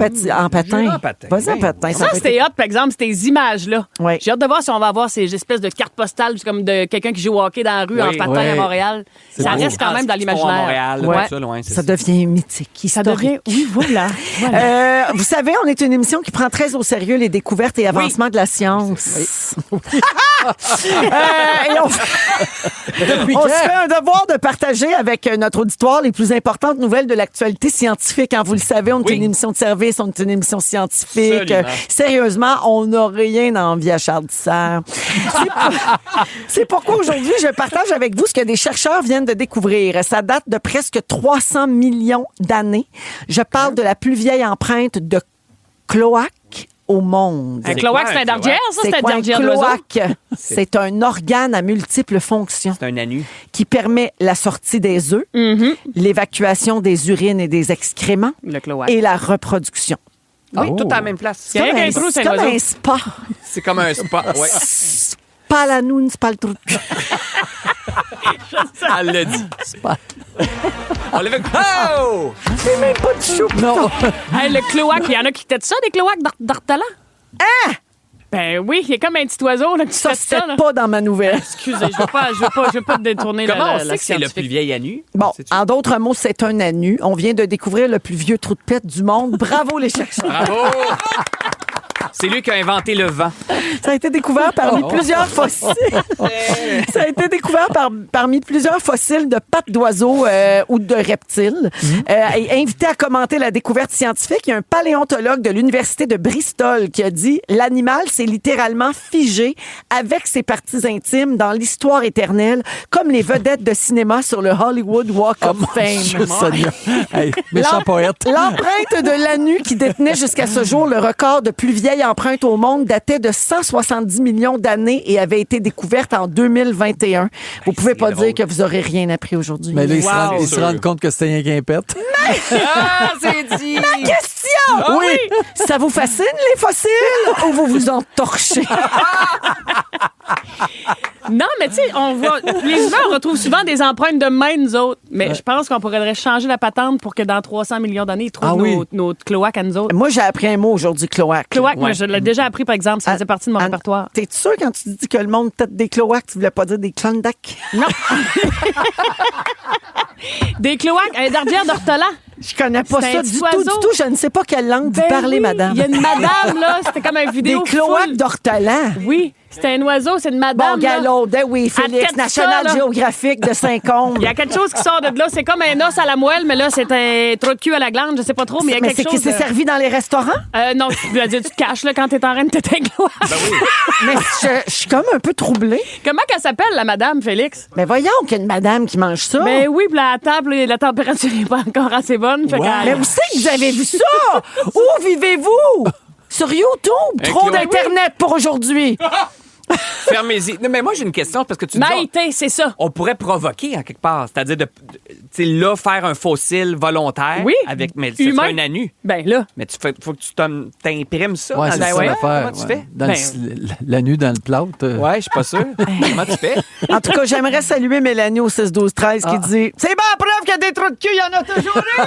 patin. Vas-y en patin. Ça, c'était hot, par exemple, ces images-là. Oui. J'ai hâte de voir si on va avoir ces espèces de cartes postales comme de quelqu'un qui joue au hockey dans la rue en patin à Montréal. Ça reste quand même dans l'imaginaire. Ça devient mythique, historique. Ça devient... Oui, voilà. Vous savez, on est une émission qui prend très au sérieux les découvertes et avancements de la science. Et on se fait un devoir de partager avec notre auditoire les plus importantes nouvelles de l'actualité scientifique. Hein, vous le savez, on est une émission de service, on est une émission scientifique. Sérieusement, on n'a rien à envier à Charles Dissert. C'est pourquoi aujourd'hui, je partage avec vous ce que des chercheurs viennent de découvrir. Ça date de presque 300 millions d'années. Je parle de la plus vieille empreinte de cloaque au monde. Un cloaque, c'est un dardière, ça? C'est un quoi un dardière d'oiseau? cloaque? C'est un organe à multiples fonctions. C'est un anu. Qui permet la sortie des œufs, l'évacuation des urines et des excréments Le cloaque. et la reproduction. Oui, tout à la même place. C'est comme un trou, c'est un comme oiseau. un spa. C'est comme un spa. Ouais. Pas la noune, c'est pas le trou. Elle l'a dit. On l'avait... Oh! C'est même pas du chou. Non. Hey, le cloaque, il y en a qui têtent ça, des cloaques d'Artelan? Ah! Ben oui, il y a comme un petit oiseau là, qui Ça, fait c'était ça. Là. pas dans ma nouvelle. Excusez, je veux pas te détourner Comment on la sait que c'est le scientifique. plus vieil anu? Bon, Sais-tu? en d'autres mots, c'est un anu. On vient de découvrir le plus vieux trou de pète du monde. Bravo les chercheurs. Bravo! C'est lui qui a inventé le vent. Ça a été découvert parmi plusieurs fossiles. Ça a été découvert parmi plusieurs fossiles de pattes d'oiseaux ou de reptiles. Et invité à commenter la découverte scientifique, il y a un paléontologue de l'Université de Bristol qui a dit « L'animal s'est littéralement figé avec ses parties intimes dans l'histoire éternelle, comme les vedettes de cinéma sur le Hollywood Walk of Fame. » Sonia. Hey, méchant poète. L'empreinte de l'anu qui détenait jusqu'à ce jour le record de plus vieille empreinte au monde datait de 170 millions d'années et avait été découverte en 2021. Vous pouvez pas dire que vous aurez rien appris aujourd'hui. Mais là, Wow. ils se rendent compte que c'était rien qu'un pet. Ah, c'est dit! Question! Oui! Ça vous fascine, les fossiles, ou vous vous en torchez? Non, mais tu sais, on voit. Les humains, on retrouve souvent des empreintes de main, nous autres. Mais je pense qu'on pourrait changer la patente pour que dans 300 millions d'années, ils trouvent nos cloaques à nous autres. Moi, j'ai appris un mot aujourd'hui, cloaque. Cloaque, moi, je l'ai déjà appris, par exemple. Ça faisait partie de mon répertoire. T'es sûr quand tu dis que le monde tête des cloaques, tu voulais pas dire des clondacs? Non. Des cloaques, un dardière d'ortolan. Je connais pas C'est ça un du petit tout, oiseau. du tout. Je ne sais pas quelle langue vous Ben parlez, oui, madame. Il y a une madame, là. C'était comme une vidéo. Des cloaques full. d'ortolan. Oui, c'était un oiseau, c'est une madame. Bon, galop, oui, Félix, tête National ça, là. Geographic de Saint-Côme. Il y a quelque chose qui sort de là. C'est comme un os à la moelle, mais là, c'est un trou de cul à la glande. Je sais pas trop, mais il y a Mais quelque c'est chose. qui s'est servi dans les restaurants? Non, tu veux dire, tu te caches là, quand t'es en train de têter un cloaque. Mais je suis comme un peu troublée. Comment qu'elle s'appelle, la madame, Félix? Mais voyons qu'il y a une madame qui mange ça. Ben oui, puis à la table, la température n'est pas encore assez bonne. Fait Mais où c'est que vous avez vu ça? Où vivez-vous? Sur YouTube? Trop Chloé. d'Internet pour aujourd'hui. Fermez-y. Non, mais moi, j'ai une question parce que tu dis... Maïté, c'est ça. On pourrait provoquer en quelque part. C'est-à-dire de là, faire un fossile volontaire. Oui. Mais ce serait un anu. Ben là. Mais faut que tu t'imprimes ça. Ouais, c'est ça l'affaire. Comment tu fais? Dans la nuit dans le plâtre. Ouais, je suis pas sûr. Comment tu fais? En tout cas, j'aimerais saluer Mélanie au 6-12-13 qui dit « C'est bien la preuve qu'il y a des trous de cul, il y en a toujours eu! »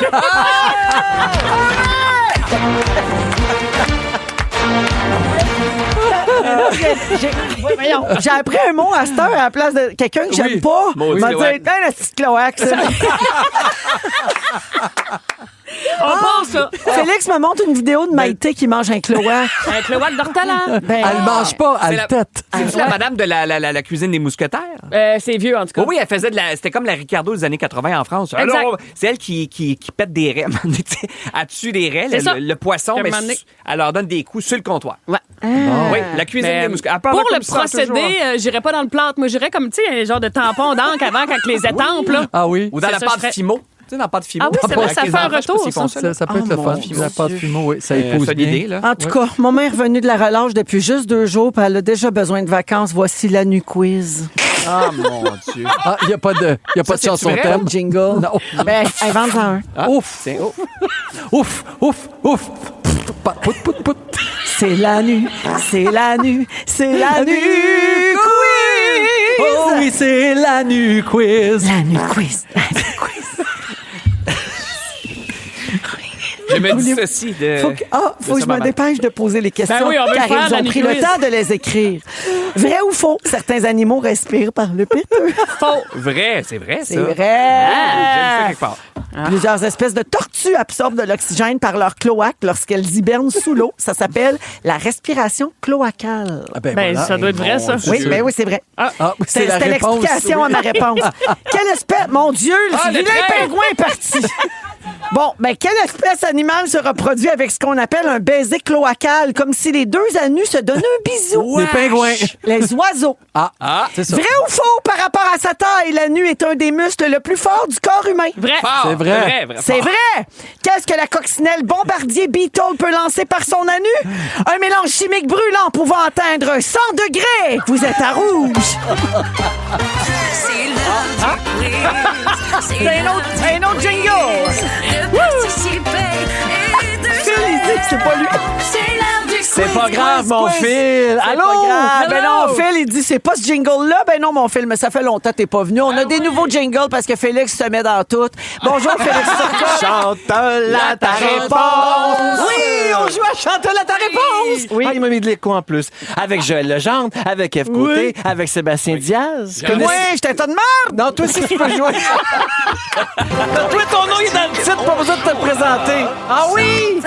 J'ai appris un mot à cette heure à la place de quelqu'un que j'aime pas. Maudit m'a dit cloaque. la petite cloaque, ça. On pense ça. Félix me montre une vidéo de Maïté qui mange un cloaque. Un cloaque d'ortolan. Ben, Elle mange pas, elle tête. C'est la madame de la cuisine des mousquetaires? C'est vieux, en tout cas. Oui, elle faisait c'était comme la Ricardo des années 80 en France. Exact. Alors, c'est elle qui pète des raies. Elle tue des raies, le poisson, Qu'à un mais moment donné- elle leur donne des coups sur le comptoir. Ouais. Oui, la cuisine Mais des mousquetaires. pour le procédé, j'irais pas dans le plâtre. Moi, j'irais comme, tu sais, un genre de tampon d'encre avant quand les étampes, là. Ah oui? Ou dans C'est la ça, pâte je ferais- Fimo. Tu sais, dans la pâte Fimo. Ah oui, c'est vrai, Avec ça les fait un enfants, je sais pas retour, s'ils font ça. Ça peut être Oh, le mon fun. Dieu. La pâte Fimo, oui. Ça épouse solide bien. idée, là. En tout cas, mon mère est revenue de la relâche depuis juste 2 jours, puis elle a déjà besoin de vacances. Voici la nuit quiz. Ah, mon Dieu. Ah, il n'y a pas de chanson vrai? thème. Jingle. Non. Ben, invente-en un. Ouf. Ouf, ouf, ouf. Pout, pout, pout. C'est la nuit, c'est la nuit, c'est la nuit quiz. Oh oui, c'est la nuit quiz. La nuit quiz, la nuit quiz. Je me dis ceci de... Faut que je me maman. dépêche de poser les questions. Ben oui, on veut le car faire, ils la ont nuit pris le quiz. temps de les écrire. Vrai ou faux? Certains animaux respirent par le pit. Faux. Vrai, c'est vrai, ça. C'est vrai. J'ai vu ça quelque part. Plusieurs espèces de tortues absorbent de l'oxygène par leur cloaque lorsqu'elles hibernent sous l'eau. Ça s'appelle la respiration cloacale. Ah, ben Ben, voilà. ça doit être vrai, ça. Oui, ben oui, c'est vrai. Ah, c'est la C'était réponse. l'explication à ma réponse. Quelle espèce... Mon Dieu, le le vilain train! pingouin est parti. Bon, ben quelle espèce animale se reproduit avec ce qu'on appelle un baiser cloacal, comme si les deux anus se donnaient un bisou? Les pingouins. Les oiseaux. Ah, c'est ça. Vrai ou faux, par rapport à sa taille, l'anu est un des muscles le plus fort du corps humain? Vrai. Fort, C'est vrai. C'est fort. vrai! Qu'est-ce que la coccinelle bombardier Beetle peut lancer par son anu? Un mélange chimique brûlant pouvant atteindre 100 degrés! Vous êtes à rouge! C'est un autre jingle! Phil, il dit que c'est pas lui. C'est pas grave, mon Phil. C'est Allô? pas grave. Ben non, Allô? Phil, il dit c'est pas ce jingle-là. Ben non, mon Phil, mais ça fait longtemps que t'es pas venu. On a des nouveaux jingles parce que Félix se met dans tout. Bonjour, Félix Turcotte. Chante-la ta réponse. Oui, on joue à Chante-la ta réponse. Oui. Ah, il m'a mis de l'écho en plus. Avec Joël Legendre, avec F. Côté, avec Sébastien Diaz. Moi, j'étais un tas de merde. Non, toi aussi, tu peux jouer. Toi, ton nom est dans le titre, pas besoin de te présenter. Ah oui!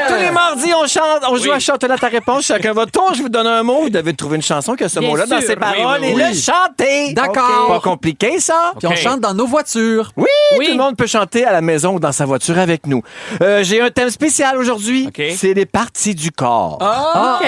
Tous les mardis, on joue à Chante-la ta réponse. Chacun votre tour, je vous donne un mot. Vous devez trouver une chanson qui a ce Bien mot-là dans sûr. ses paroles Oui, et oui, le oui. chanter. D'accord. Pas compliqué, ça? Puis on chante dans nos voitures. Oui, Oui. tout le monde peut chanter à la maison ou dans sa voiture avec nous. J'ai un thème spécial aujourd'hui. OK. C'est les parties du corps. OK.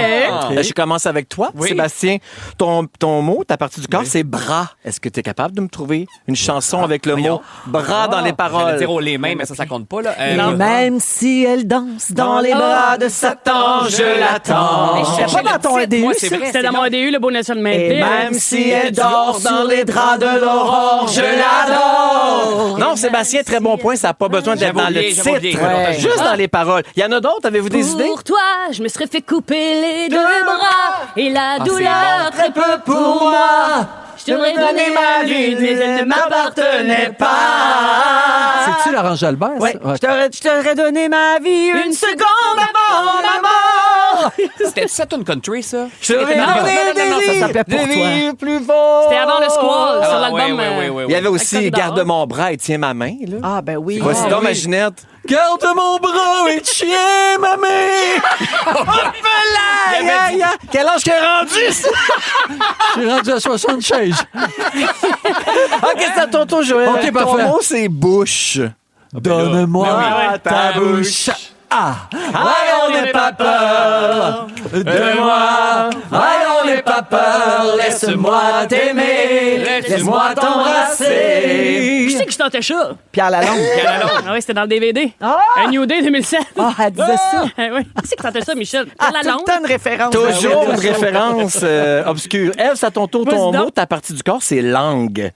Je commence avec toi, Sébastien. Ton mot, ta partie du corps, c'est bras. Est-ce que tu es capable de me trouver une chanson avec le mot bras dans les J'allais paroles? dire les mains, mais ça compte pas, là. Et même si elle danse dans les bras de Satan, je l'attends. cherchais C'est pas dans ton le titre, ADU, moi, ça? c'est vrai. C'était dans mon ADU, le beau Nelson Et Mandela. même si elle dort dans les draps de l'aurore, je l'adore. Non, Sébastien, très bon point. Ça n'a pas besoin d'être J'avais dans le oublié, j'avais oublié. titre. Ouais. Juste dans les paroles. Il y en a d'autres? Avez-vous des idées? Pour toi, je me serais fait couper les deux bras et la douleur bon. très peu pour moi. Je t'aurais donné ma lune, mais elle ne m'appartenait pas. C'est-tu l'Orange Albert? ça? Ouais, Ouais. je t'aurais donné ma vie une seconde avant ma mort. C'était ça, une country, ça? Je vais non, donner non, des ça vies, s'appelait Pour des toi. vies plus fort. C'était avant le Squall sur Ah, l'album. oui. Il y avait aussi Avec Code Garde d'or. mon bras et tiens ma main. Là. Ah, ben oui. Voici donc ma Ginette. Garde mon bras et tiens ma main. Quel âge qu'elle est rendue, ça? Je suis rendu à 76. OK, c'est à ton tour, Joël. OK, Ton parfait. mot, c'est bouche. Donne-moi ta bouche. on n'est pas peur de moi. On n'est pas peur. Laisse-moi t'aimer. Laisse-moi t'embrasser. Qui c'est que je chantais ça? Pierre Lalonde. Ah oui, c'était dans le DVD. Ah! Un New Day 2007. Ah, elle disait ça. Oui. Qui c'est que chantait ça, Michel? Ah, La tout le langue. temps une référence. Toujours Ben une oui. référence obscure. Ève, c'est à ton tour. Ton Vas-y donc. mot, ta partie du corps, c'est langue.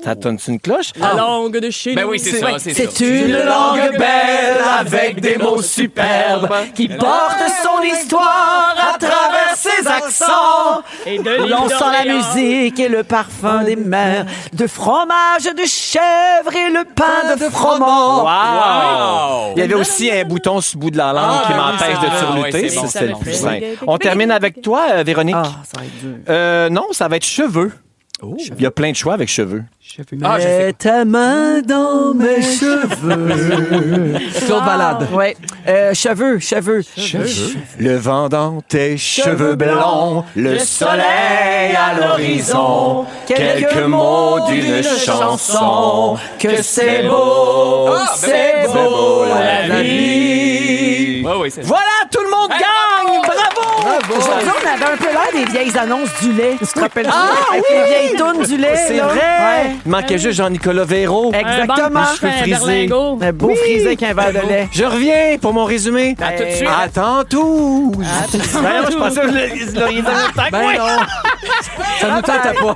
Ça tonne-tu une cloche? La langue de chez Ben nous. oui, c'est ça. C'est C'est ça. une langue belle avec des mots superbes qui porte son histoire à travers ses accents. Et de L'on l'île sent la d'Orléans. musique et le parfum des mers, de fromage de chèvre et le pain de froment. Wow! Il y avait aussi un bouton sur le bout de la langue qui m'empêche de surlutter. ouais, c'est bon. Ça, c'était le Ça plus fait. simple. On termine avec toi, Véronique. Ah, ça va être dur. Non, ça va être cheveux. Il y a plein de choix avec cheveux. Ah, je sais. Mets ta main dans mes cheveux. Claude Ballade. Ouais. Cheveux. Le vent dans tes cheveux blonds, le soleil à l'horizon, quelques mots d'une chanson, que c'est beau, c'est beau la vie. Ouais, oui, c'est ça. Voilà, tout le monde gagne! Bravo! Aujourd'hui, on avait un peu l'air des vieilles annonces du lait. Tu te rappelles? Avec les vieilles tounes du lait. C'est là. vrai! Ouais. Il manquait juste Jean-Nicolas Véro. Exactement. Un cheveux frisés. berlingot. Un beau frisé avec un verre de lait. Je reviens pour mon résumé. À tout de suite. À tantôt! Ben, je pensais que vous l'auriez dit en même temps que moi. Ben non. Ça nous tentait pas.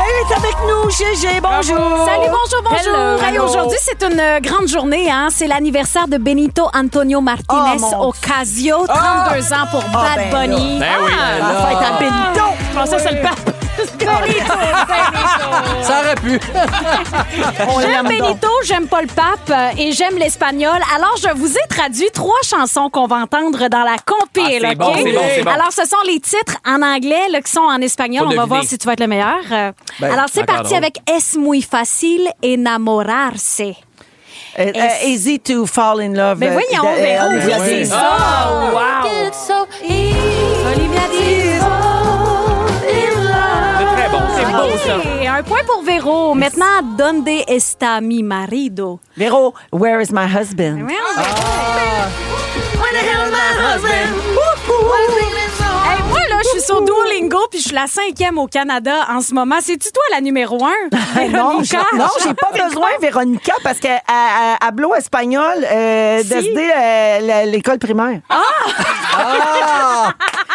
Elle est avec nous, Gégé. Bonjour. Salut, bonjour. Hello. Hey, aujourd'hui, c'est une grande journée. Hein? C'est l'anniversaire de Benito Antonio Martinez Oh, mon Ocasio, 32 ans pour Bad ben Bunny. Ben oui. La fête à Benito. Je pensais que c'est le pape. Benito. Ça aurait pu. J'aime Benito, j'aime pas le pape et j'aime l'espagnol. Alors, je vous ai traduit 3 chansons qu'on va entendre dans la compile. Ah, c'est OK? bon, c'est bon, c'est bon. Alors, ce sont les titres en anglais là, qui sont en espagnol. Faut On va voir deviner. si tu vas être le meilleur. Alors, c'est encore parti drôle. avec Es muy fácil enamorarse. Easy to fall in love. Mais voyons, Véro, Olivia oui, c'est Dean. ça. Oh, wow. Olivia Dean. C'est très bon. C'est beau, ça. Et un point pour Véro. Maintenant, Donde está mi marido? Véro, where is my husband? Hey, moi, là, je suis sur Duolingo puis je suis la 5e au Canada en ce moment. C'est-tu toi la numéro 1? Non, j'ai pas besoin, Véronica, parce qu'elle hablo espagnol desde l'école primaire.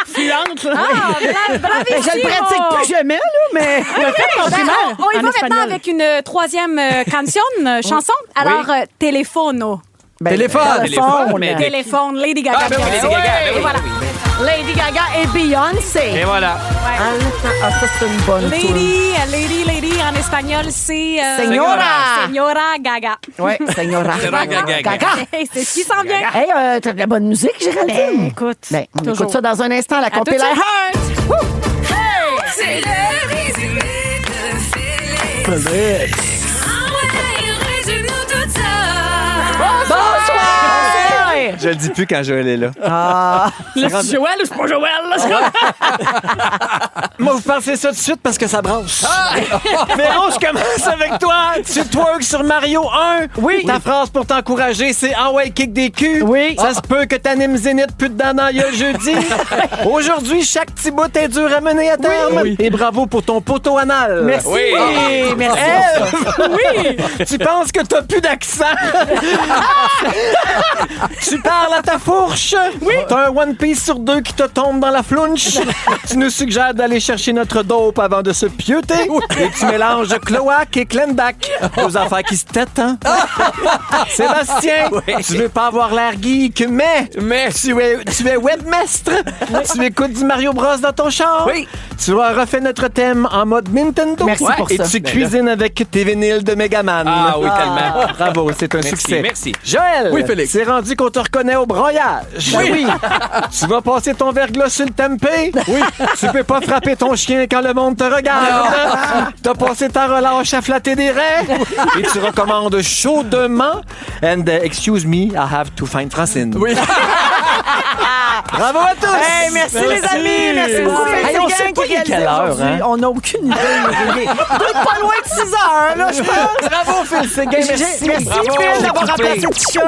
Fluente, là. Je le pratique plus jamais, là, mais... On y En va espagnol. maintenant avec une 3e chanson. Alors, Telefono. Téléphone, mais- Téléphone, Lady Gaga. Ah, ben oui, Lady Gaga, ben oui, Et voilà. ben oui. Lady Gaga et Beyoncé. Et voilà. Ah, ça, c'est une bonne tune. Lady, en espagnol, c'est... Señora. Señora Gaga. Ouais, Señora. Señora Gaga. Hey, c'est ce qui s'en vient. Hey, t'as de la bonne musique, Géraldine? Écoute, Ben, on toujours. écoute ça dans un instant, la tout de compil suite. Heart. C'est le résumé de Félix. Résume-nous tout ça. Bonsoir! Je le dis plus quand Joël est là. Ah, Là, c'est Joël ou c'est pas Joël? Là, c'est comme- Moi, vous pensez ça tout de suite parce que ça brasse. Véro, je commence avec toi. Tu twerks sur Mario 1. Oui. Ta phrase pour t'encourager, c'est « Ah ouais, kick des culs ». Oui. Ça se peut que t'animes Zénith plus dedans dans le jeudi. Aujourd'hui, chaque petit bout est dur à mener à terme. Et bravo pour ton poteau anal. merci. Oui. Merci. Oui! Tu penses que t'as plus d'accent? Tu parles à ta fourche? Oui. T'as un One Piece sur 2 qui te tombe dans la flunche? Tu nous suggères d'aller chercher notre dope avant de se pieuter? Et tu mélanges cloaque et clenback. Deux affaires qui se têtent, hein? Sébastien, tu veux pas avoir l'air geek, mais tu es webmestre. Tu écoutes du Mario Bros dans ton char. Oui. Tu as refait notre thème en mode Nintendo. Merci pour et ça. tu cuisines avec tes vinyles de Megaman. Ah oui, tellement. Bravo, c'est un Merci, succès. merci. Joël, Oui, Félix. c'est rendu qu'on te reconnaît au broyage. Oui. Tu vas passer ton verglas sur le tempé. Oui. Tu peux pas frapper ton chien quand le monde te regarde. T'as passé ta relâche à flatter des raies. Et tu recommandes chaudement. And excuse me, I have to find Francine. Oui. Bravo à tous. Hey, merci les amis. Merci beaucoup. Hey, on Gang. sait qui réalisait aujourd'hui. Hein? On n'a aucune idée. Il est pas loin de 6 heures, là, je pense. Bravo, Phil Séguin, merci. Merci, Phil, d'avoir remplacé Tisha.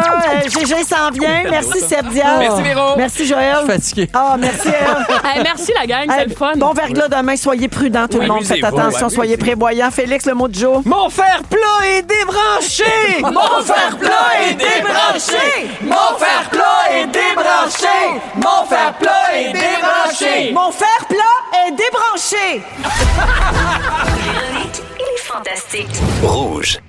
GG s'en vient. Merci, Seb Diaz. Merci, Véro. Merci, Joël. Je suis fatigué. Ah, merci, Elle. Hey, merci, la gang, c'est le fun. Bon verglas demain. Soyez prudents, tout le monde. Faites amusez-vous, attention. Soyez prévoyants. Félix, le mot de jour. Mon fer plat est débranché! Mon fer plat est débranché! Mon fer plat est débranché! Mon fer plat est débranché! Mon fer plat est débranché! Véronique et les Fantastiques. Rouge.